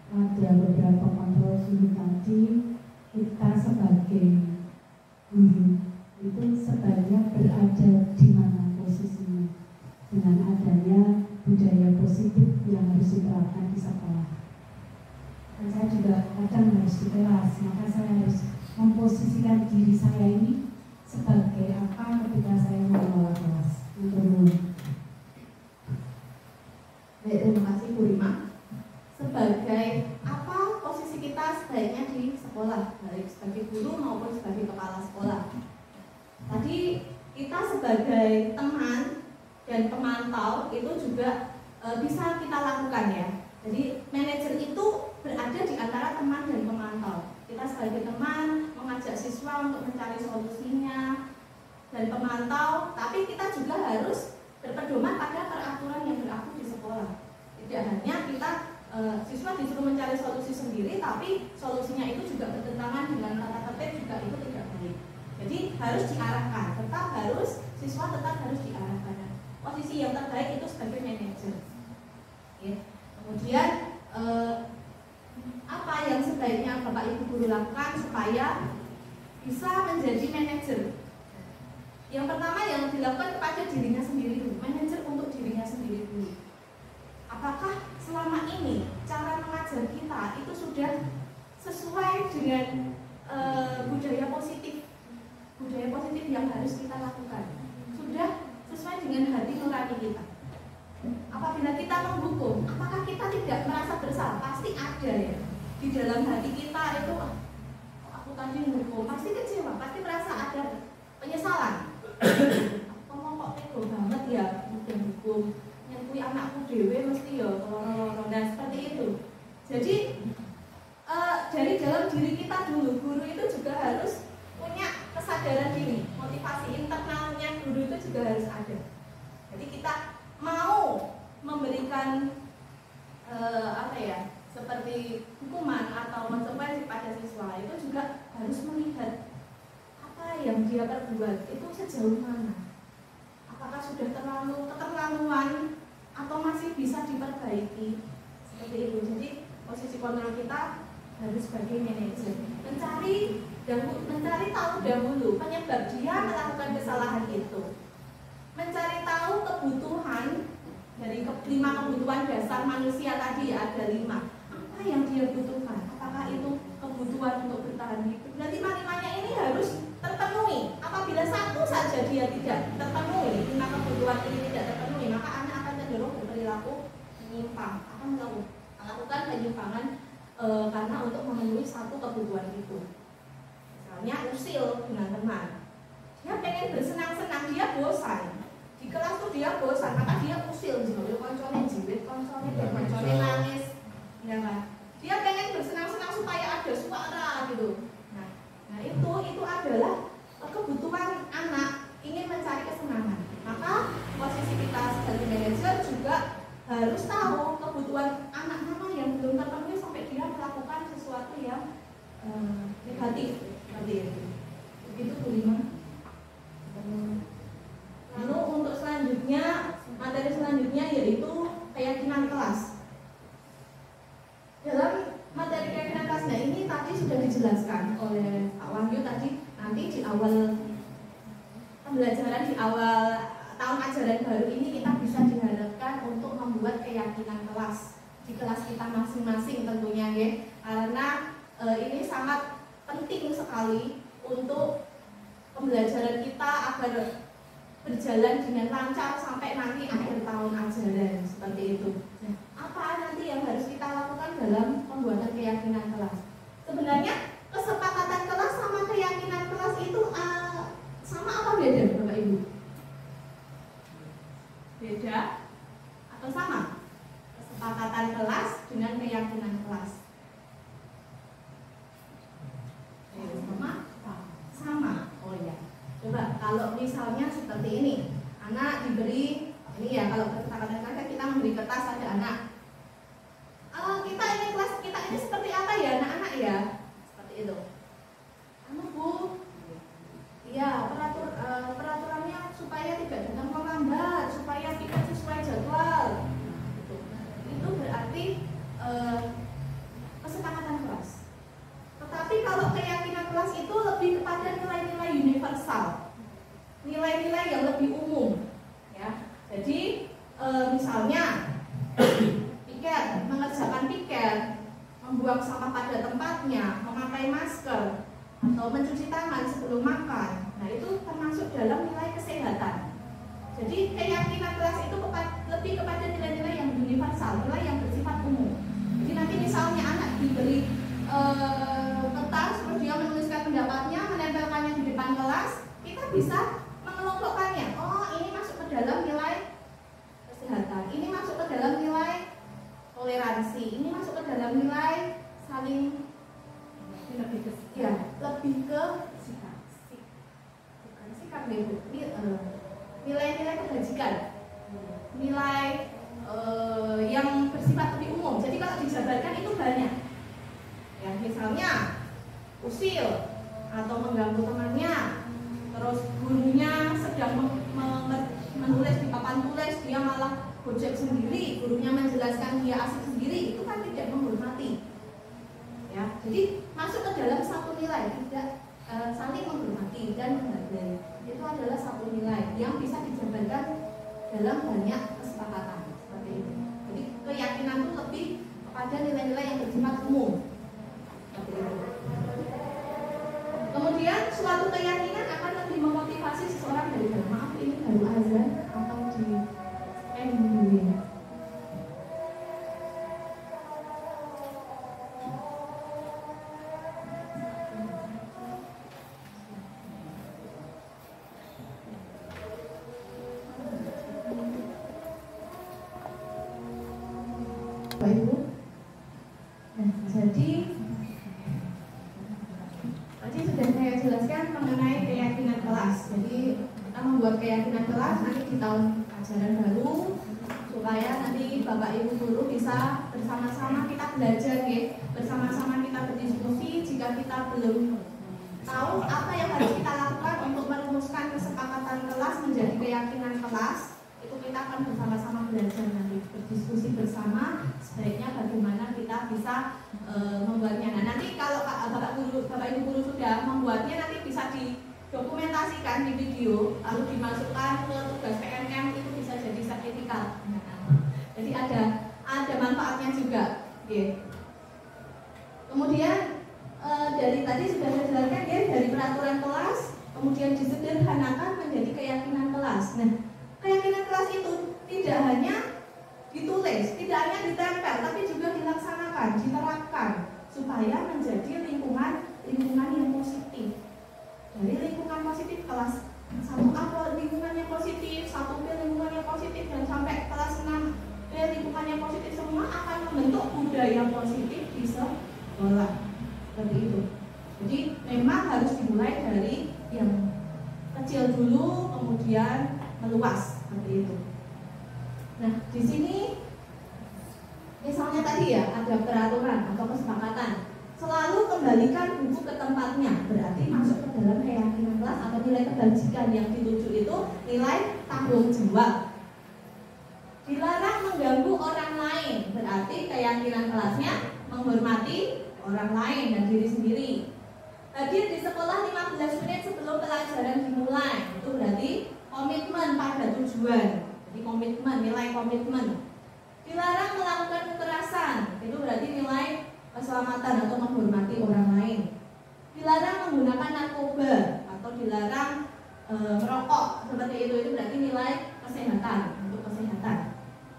ada beberapa kontrol guru tadi, kita sebagai guru itu sebaiknya berada di mana posisinya dengan adanya budaya positif yang harus diterapkan di sekolah. Dan saya juga kadang harus di kelas, maka saya harus memposisikan diri saya ini sebagai apa ketika saya mengelola kelas. Baik, terima kasih Bu Rima. Sebagai apa posisi kita sebaiknya di sekolah, baik sebagai guru maupun sebagai kepala sekolah. Tadi kita sebagai teman dan pemantau itu juga bisa kita lakukan ya. Jadi manajer itu berada di antara teman dan pemantau. Kita sebagai teman mengajak siswa untuk mencari solusinya, dan pemantau, tapi kita juga harus berpedoman pada peraturan yang berlaku di sekolah. Tidak hanya kita siswa disuruh mencari solusi sendiri, tapi solusinya itu juga bertentangan dengan tata tertib, juga itu tidak baik. Jadi harus diarahkan, siswa tetap harus diarahkan. Posisi yang terbaik itu sebagai manajer. Ya. Kemudian apa yang sebaiknya Bapak Ibu guru lakukan supaya bisa menjadi manajer? Yang pertama yang dilakukan kepada dirinya sendiri dulu, manajer untuk dirinya sendiri dulu. Apakah selama ini cara mengajar kita itu sudah sesuai dengan budaya positif yang harus kita lakukan? Sudah sesuai dengan hati nurani kita? Apabila kita menghukum, apakah kita tidak merasa bersalah? Pasti ada ya di dalam hati kita itu, aku tadi menghukum, pasti kecewa, pasti merasa ada penyesalan. Ngomong kok tega banget ya, mungkin hukum nyentui anakku dewe mesti ya loro-loro. Nah seperti itu. Jadi dari dalam diri kita dulu, guru itu juga harus punya kesadaran diri, motivasi internalnya guru itu juga harus ada. Jadi kita mau memberikan seperti hukuman atau konsekuensi pada siswa, itu juga harus melihat apa yang dia perbuat itu sejauh mana. Apakah sudah terlalu keterlaluan atau masih bisa diperbaiki, seperti itu. Jadi posisi kontrol kita harus sebagai manajer, mencari tahu dahulu penyebab dia melakukan kesalahan itu, mencari tahu kebutuhan dari 5 kebutuhan dasar manusia tadi, ada 5. Apa yang dia butuhkan? Apakah itu kebutuhan untuk bertahan hidup? Dan 5-5-nya ini harus terpenuhi. Apabila satu saja dia tidak terpenuhi, 5 kebutuhan ini tidak terpenuhi, maka anak akan cenderung berperilaku menyimpang, akan melakukan penyimpangan karena untuk memenuhi satu kebutuhan itu. Misalnya usil dengan teman, dia pengen bersenang-senang, dia bosan. Di kelas tuh dia bosan, maka dia usil, koncolnya jiwit, koncolnya nangis, ya kan? Dia pengen bersenang-senang supaya ada suara gitu. Nah itu adalah kebutuhan anak ingin mencari kesenangan. Maka posisi kita sebagai manajer juga harus tahu kebutuhan anak mana yang belum terpenuhi sampai dia melakukan sesuatu yang negatif seperti itu. Begitu Bu Lima. Lalu untuk selanjutnya, materi selanjutnya yaitu keyakinan kelas. Dalam materi keyakinan kelas, nah ini tadi sudah dijelaskan oleh Pak Wahyu tadi. Nanti di awal pembelajaran, di awal tahun ajaran baru ini kita bisa diharapkan untuk membuat keyakinan kelas di kelas kita masing-masing tentunya ya. Karena ini sangat penting sekali untuk pembelajaran kita agar berjalan dengan lancar sampai nanti akhir tahun ajaran seperti itu. Nah, apa nanti yang harus kita lakukan dalam pembuatan keyakinan kelas? Sebenarnya kesepakatan kelas sama keyakinan kelas itu sama apa beda, Bapak Ibu? Beda atau sama? Kesepakatan kelas dengan keyakinan kelas. Sama. Oh ya. Coba kalau misalnya seperti ini, anak diberi ini ya, kalau kesepakatan kelas kita memberi kertas pada anak. Kita ini kelas kita ini seperti apa ya anak-anak ya? Seperti itu. Bu, ya peraturannya supaya tidak datang terlambat, supaya tidak sesuai jadwal. Itu berarti kesepakatan kelas. Tetapi kalau keyakinan kelas itu lebih kepada nilai-nilai universal, nilai-nilai yang lebih umum, ya. Jadi misalnya nilai-nilai kebajikan, nilai yang bersifat lebih umum. Jadi kalau dijabarkan itu banyak. Ya, misalnya usil atau mengganggu temannya, terus gurunya sedang menulis di papan tulis, dia malah gojek sendiri, gurunya menjelaskan dia asik sendiri, itu kan tidak menghormati. Ya, jadi masuk ke dalam satu nilai, tidak saling menghormati dan menghargai. Itu adalah satu nilai yang bisa dijabarkan dalam banyak kesepakatan seperti itu. Jadi keyakinan itu lebih kepada nilai-nilai yang bersifat umum. Seperti itu. Kemudian suatu keyakinan akan lebih memotivasi seseorang dari dalam. Maaf, ini baru azan atau di dulu. Bapak Ibu, jadi tadi sudah saya jelaskan mengenai keyakinan kelas. Jadi kita membuat keyakinan kelas nanti di tahun ajaran baru supaya nanti Bapak Ibu guru bisa bersama-sama kita belajar, ya, bersama-sama kita berdiskusi. Jika kita belum tahu apa yang harus kita lakukan untuk merumuskan kesepakatan kelas menjadi keyakinan kelas, itu kita akan bersama-sama belajar nanti, berdiskusi bersama sebaiknya bagaimana kita bisa membuatnya. Nah, nanti kalau Bapak Ibu guru sudah membuatnya, nanti bisa didokumentasikan di video lalu dimasukkan ke tugas PNM, itu bisa jadi sertifikat. Jadi ada manfaatnya juga. Okay. Kemudian dari tadi sudah saya jelaskan, ya, dari peraturan kelas kemudian disederhanakan menjadi keyakinan kelas. Nah, keyakinan kelas itu tidak hanya ditulis, tidak hanya ditempel, tapi juga dilaksanakan, diterapkan supaya menjadi lingkungan yang positif. Dari lingkungan positif kelas 1A lingkungan yang positif, 1B lingkungan yang positif, dan sampai kelas 6B lingkungan yang positif, semua akan membentuk budaya positif di sekolah. Seperti itu. Jadi memang harus dimulai dari yang kecil dulu, kemudian meluas, seperti itu. Nah, di sini misalnya tadi ya ada peraturan atau kesepakatan, selalu kembalikan buku ke tempatnya, berarti masuk ke dalam keyakinan kelas atau nilai kebajikan yang dituju itu nilai tanggung jawab. Dilarang mengganggu orang lain, berarti keyakinan kelasnya menghormati orang lain dan diri sendiri. Hadir di sekolah 15 menit sebelum pelajaran dimulai, itu berarti komitmen pada tujuan. Jadi komitmen, nilai komitmen. Dilarang melakukan kekerasan, itu berarti nilai keselamatan atau menghormati orang lain. Dilarang menggunakan narkoba atau dilarang merokok, seperti itu berarti nilai kesehatan, untuk kesehatan.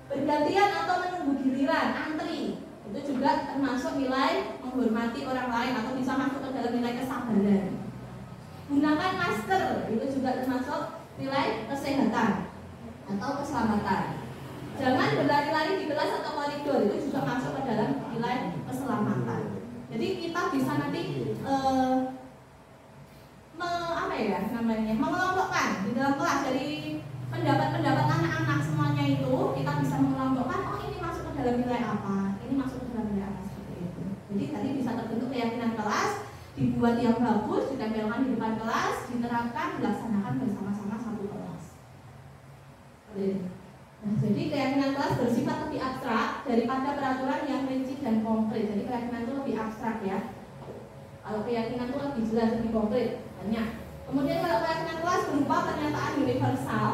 Bergantian atau menunggu giliran, antri, itu juga termasuk nilai menghormati orang lain atau bisa masuk ke dalam nilai kesabaran. Gunakan masker, itu juga termasuk nilai kesehatan atau keselamatan. Jangan berlari-lari di kelas atau koridor, itu juga masuk ke dalam nilai keselamatan. Jadi kita bisa nanti mengelompokkan di dalam kelas dari pendapat-pendapat anak-anak semuanya itu kita bisa mengelompokkan, oh ini masuk ke dalam nilai apa, ini masuk ke dalam nilai apa, seperti itu. Jadi tadi bisa terbentuk keyakinan kelas, dibuat yang bagus, ditempelkan di depan kelas, diterapkan, dilaksanakan bersama-sama satu kelas. Nah, jadi keyakinan kelas bersifat lebih abstrak daripada peraturan yang rinci dan konkret. Jadi keyakinan itu lebih abstrak, ya. Kalau keyakinan itu lebih jelas, lebih konkret, banyak. Kemudian kalau keyakinan kelas berupa pernyataan universal,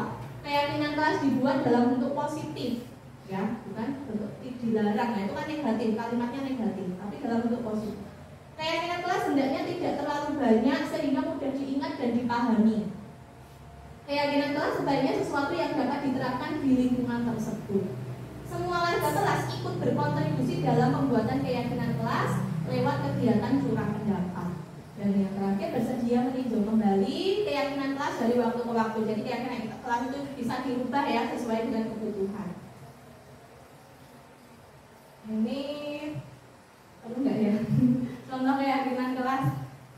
keyakinan kelas dibuat dalam bentuk positif, ya, bukan bentuk dilarang. Nah, itu kan negatif, kalimatnya negatif, tapi dalam bentuk positif. Keyakinan kelas hendaknya tidak terlalu banyak sehingga mudah diingat dan dipahami. Keyakinan kelas sebaiknya sesuatu yang dapat diterapkan di lingkungan tersebut. Semua warga kelas ikut berkontribusi dalam pembuatan keyakinan kelas lewat kegiatan curang pendapat. Dan yang terakhir, bersedia meninjau kembali keyakinan kelas dari waktu ke waktu. Jadi keyakinan kelas itu bisa dirubah, ya, sesuai dengan kebutuhan. Ini perlu nggak, ya? Contoh keyakinan kelas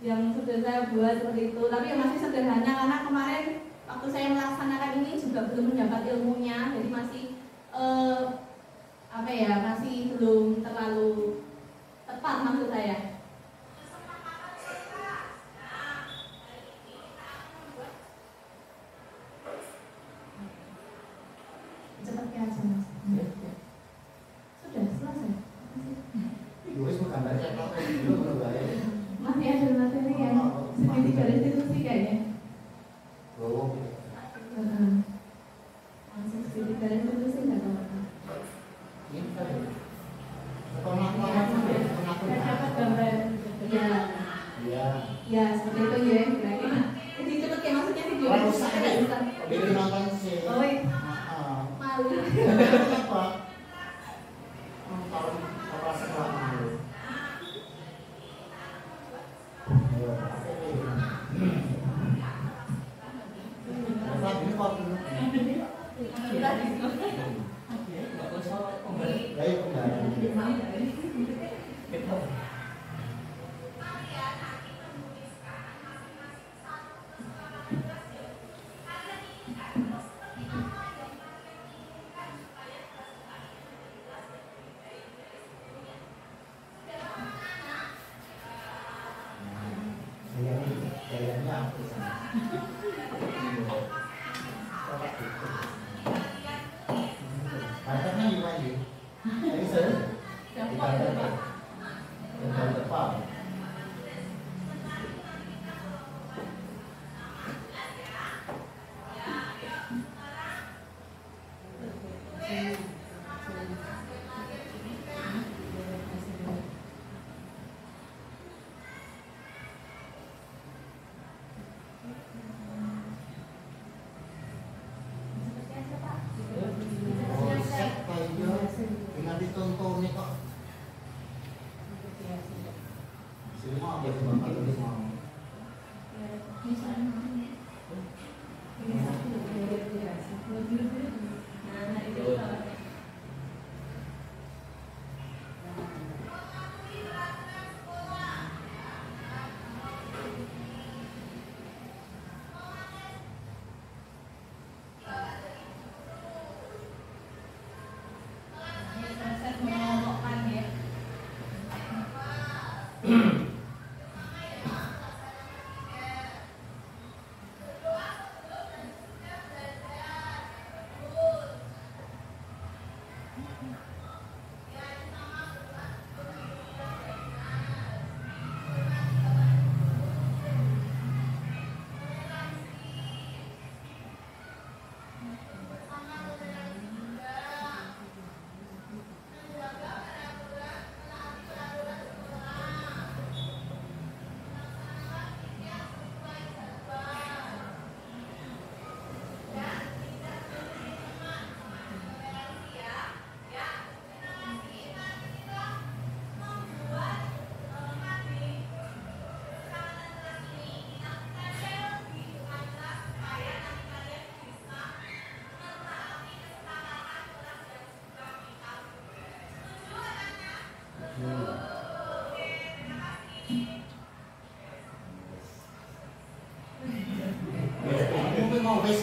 yang sudah saya buat seperti itu. Tapi masih sederhana karena kemarin waktu saya melaksanakan ini juga belum mendapat ilmunya, jadi masih masih belum terlalu tepat maksud saya. Cepatnya aja mas. Sudah selesai. Masih ada materi yang segitiga restitusi kayaknya. Langsung segitiga restitusi nggak apa-apa. Dapat gambar. Ya seperti itu ya kira-kira. Jadi cepet ya maksudnya video. Oh iya.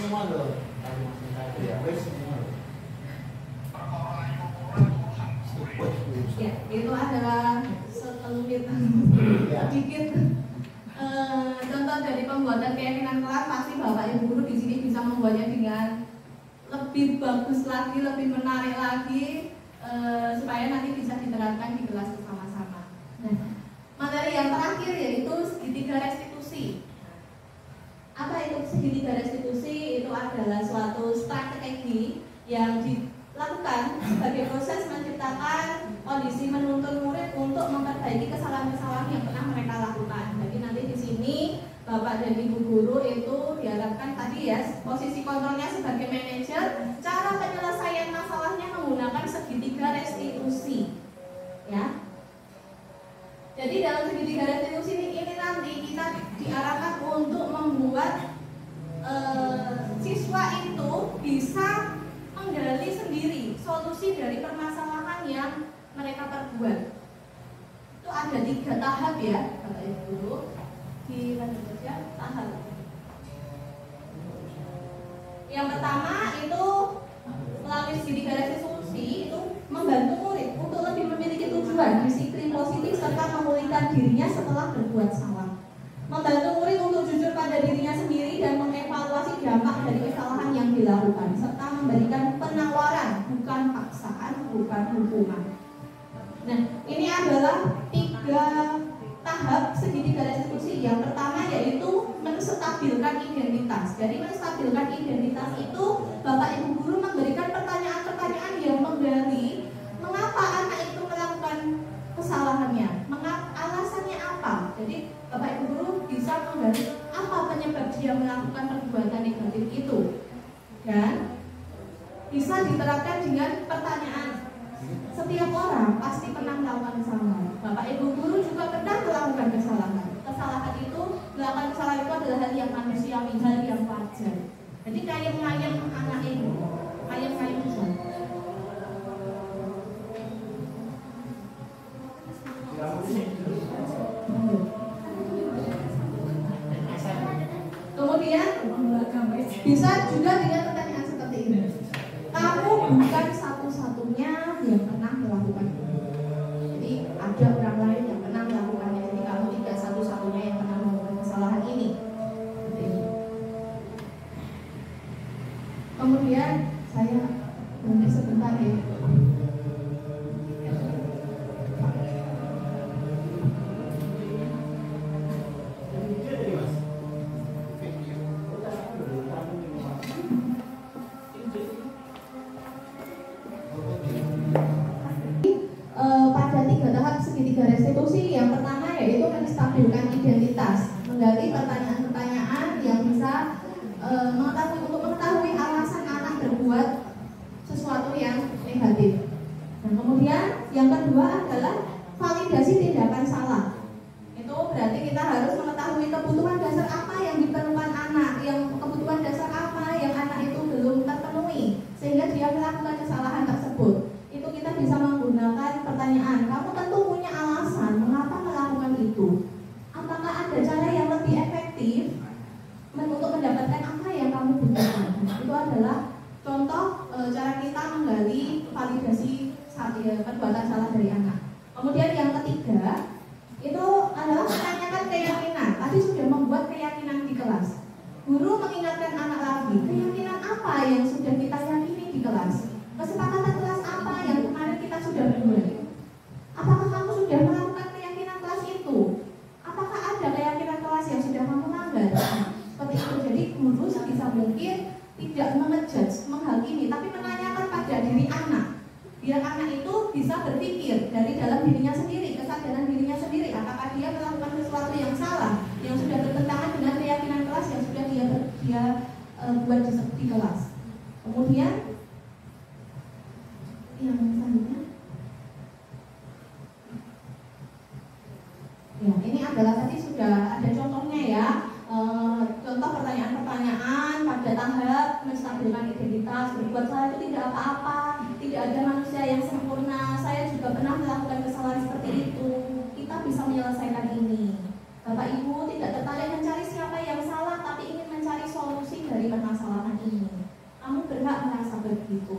Malu. Ya, itu adalah sekelumit sedikit contoh dari pembuatan keyakinan kelas. Pasti Bapak Ibu guru di sini bisa membuatnya dengan lebih bagus lagi, lebih menarik lagi, supaya nanti bisa diterapkan di kelas bersama-sama. Nah, materi yang terakhir yaitu segitiga restitusi. Apa itu segitiga restitusi? Itu adalah suatu strategi yang dilakukan sebagai proses menciptakan kondisi menuntun murid untuk memperbaiki kesalahan-kesalahan yang pernah mereka lakukan. Jadi nanti di sini Bapak dan Ibu guru itu diharapkan tadi ya, posisi kontrolnya sebagai manajer, cara penyelesaian masalahnya menggunakan segitiga restitusi. Ya. Jadi dalam segitiga restitusi ini nanti kita diarahkan untuk membuat siswa itu bisa menggali sendiri solusi dari permasalahan yang mereka perbuat. Itu ada 3 tahap ya, Bapak Ibu. Di lanjut saja tahap. Yang pertama itu melalui segitiga restitusi itu membantu murid untuk lebih memiliki tujuan, disiplin positif serta memulihkan dirinya setelah berbuat salah. Membantu murid untuk jujur pada dirinya sendiri dan mengevaluasi dampak dari kesalahan yang dilakukan serta memberikan penawaran, bukan paksaan, bukan hukuman. Nah, ini adalah 3 tahap segitiga restitusi. Yang pertama yaitu menstabilkan identitas. Dari menstabilkan identitas itu Bapak Ibu guru memberikan pertanyaan-pertanyaan yang menggali mengapa anak itu melakukan kesalahannya, alasannya apa. Jadi Bapak Ibu guru bisa menggali apa penyebab dia melakukan perbuatan negatif itu, dan bisa diterapkan dengan pertanyaan. Setiap orang pasti pernah melakukan kesalahan. Bapak Ibu guru juga pernah melakukan kesalahan. Kesalahan itu, melakukan kesalahan itu adalah hal yang manusiawi, hal yang wajar. Jadi ngayem-ngayem anak ibu, ngayem-ngayem itu. Kemudian bisa juga dengan pertanyaan seperti ini. Kamu bukan satu-satunya yang pernah melakukan itu. Jadi ada orang lain yang pernah melakukannya. Jadi kamu tidak satu-satunya yang pernah melakukan kesalahan ini. Kemudian saya berhenti sebentar ya. Pada 3 tahap segitiga restitusi, yang pertama yaitu menstabilkan identitas, menggali pertanyaan-pertanyaan yang bisa mengetahui alasan anak berbuat sesuatu yang negatif. Dan kemudian yang kedua adalah validasi tindakan salah. Itu berarti kita harus mengetahui kebutuhan dasar apa yang diperlukan anak, yang kebutuhan dasar apa yang anak itu belum terpenuhi sehingga dia melakukan kesalahan tersebut. Itu kita bisa menggunakan pertanyaan, kamu tentu punya alasan mengapa melakukan itu. Apakah ada cara yang lebih efektif untuk mendapatkan apa yang kamu butuhkan? Itu adalah contoh cara kita menggali validasi perbuatan salah dari anak. Kemudian yang ketiga itu adalah menanyakan keyakinan. Tadi sudah membuat keyakinan di kelas. Guru mengingatkan anak lagi, keyakinan apa yang sudah kita yakini di kelas? Kesepakatan kelas apa yang kemarin kita sudah buat? Apakah kamu sudah melakukan keyakinan kelas itu? Apakah ada keyakinan kelas yang sudah kamu langgar? Seperti itu. Jadi guru sebisa mungkin tidak mengejudge, menghakimi, tapi menanyakan pada diri anak. Biar anak itu bisa berpikir dari dalam dirinya sendiri, kesadaran dirinya sendiri, apakah dia melakukan sesuatu yang salah, yang sudah bertentangan dengan keyakinan kelas yang sudah dia buat di kelas. Kemudian yang selanjutnya, ya ini adalah tadi sudah ada contohnya ya, contoh pertanyaan-pertanyaan pada tahap menstabilkan identitas. Berbuat salah itu tidak apa-apa, tidak ada manusia yang sempurna. Saya juga pernah melakukan kesalahan seperti itu. Kita bisa menyelesaikan ini. Bapak Ibu tidak tertarik mencari siapa yang salah, tapi ingin mencari solusi dari permasalahan ini. Kamu berhak merasa begitu.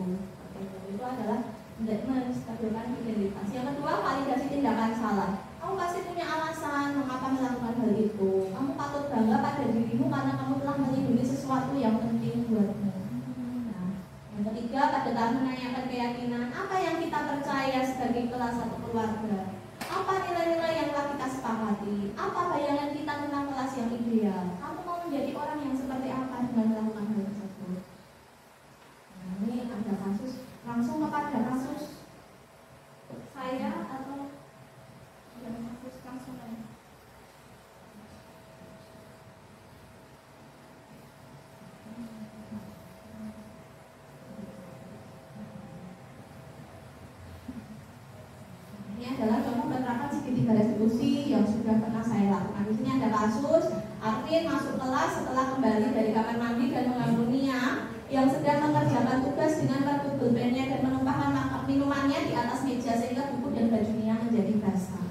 Itu adalah menstabilkan identitas. Yang kedua, validasi tindakan salah. Kamu pasti punya alasan mengapa melakukan hal itu. Kamu patut bangga pada dirimu karena kamu telah melindungi sesuatu yang penting buatmu. Nah, yang ketiga, pada tahap menanyakan keyakinan, apa yang kita percaya sebagai kelas atau keluarga? Apa nilai-nilai yang telah kita sepakati? Apa bayangan kita tentang kelas yang ideal? Kamu mau menjadi orang yang seperti apa dengan melakukan hal tersebut? Nah, ini ada kasus, langsung kepada kasus saya atau kasus langsung aja. Ini adalah contoh penerapan segitiga restitusi yang sudah pernah saya lakukan. Di sini ada kasus Arvin masuk kelas setelah kembali dari kamar mandi dan mengambil minyak yang sedang mengerjakan tugas dengan kartu pulpennya dan menumpahkan minumannya di atas meja sehingga buku dan bajunya menjadi basah.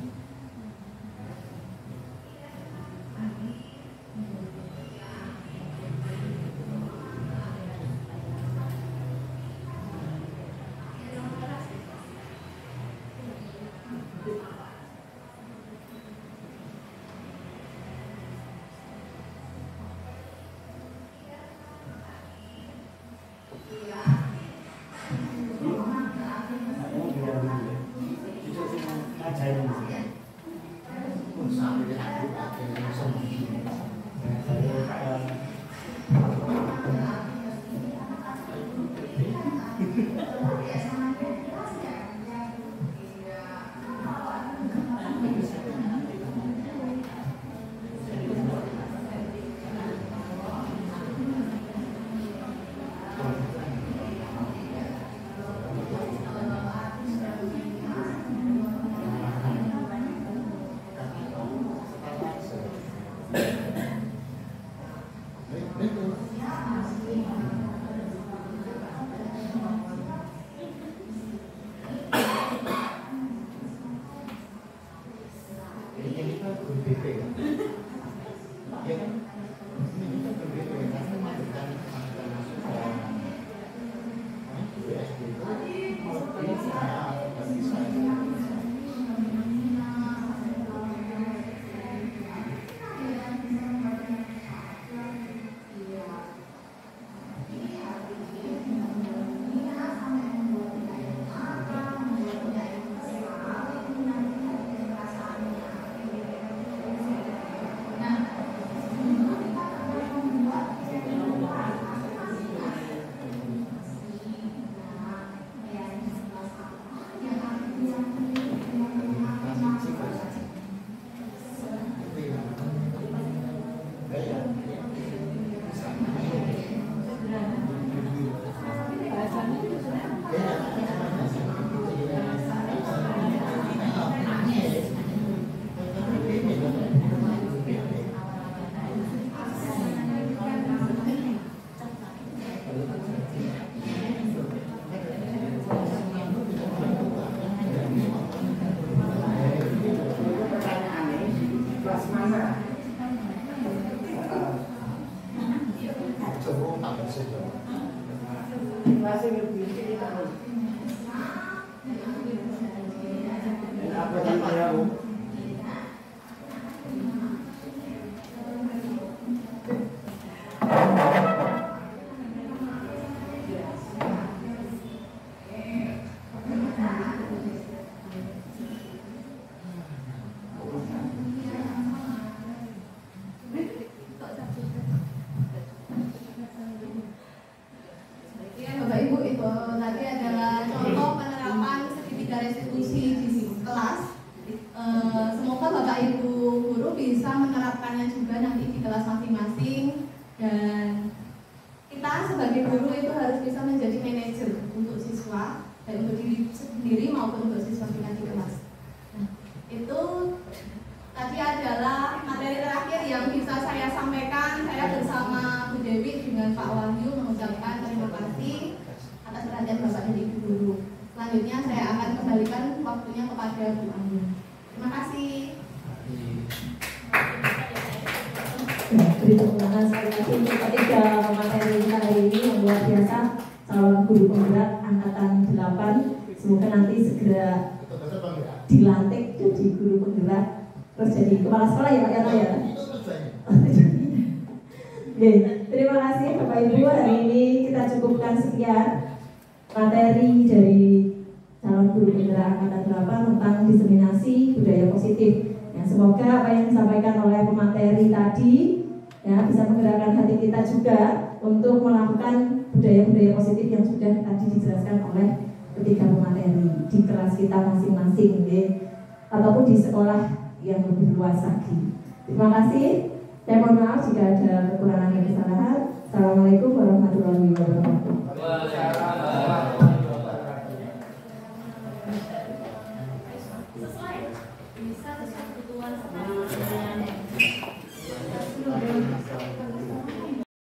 Ya, Bapak Ibu, itu tadi adalah contoh penerapan segitiga restitusi di kelas. Semoga Bapak Ibu guru bisa menerapkannya juga nanti di kelas masing-masing, dan kita sebagai guru itu harus bisa menjadi manajer untuk siswa, baik untuk diri sendiri maupun untuk siswa kita di kelas. Nah, itu tadi adalah materi terakhir yang bisa saya sampaikan. Saya bersama Bu Dewi dengan Pak Wahyu mengucapkan terima kasih atas perhatian Bapak dan Ibu guru. Selanjutnya saya akan kembalikan waktunya kepada Bu Ayu. Terima kasih. Beri tepuk tangan sekali lagi untuk ketiga materi kita hari ini yang luar biasa, calon guru penggerak angkatan 8. Semoga nanti segera dilantik jadi guru penggerak, terus jadi kepala sekolah ya Pak Yana ya. Oke, terima kasih Bapak Ibu. Hari ini kita cukupkan sekian materi dari calon guru penggerak angkatan 8 tentang diseminasi budaya positif. Ya, semoga apa yang disampaikan oleh pemateri tadi ya bisa menggerakkan hati kita juga untuk melakukan budaya-budaya positif yang sudah tadi dijelaskan oleh ketiga pemateri di kelas kita masing-masing, ya, ataupun di sekolah yang lebih luas lagi. Terima kasih. Saya mohon maaf jika ada kekurangan dan kesalahan. Assalamualaikum warahmatullahi wabarakatuh. Sesuai kebutuhan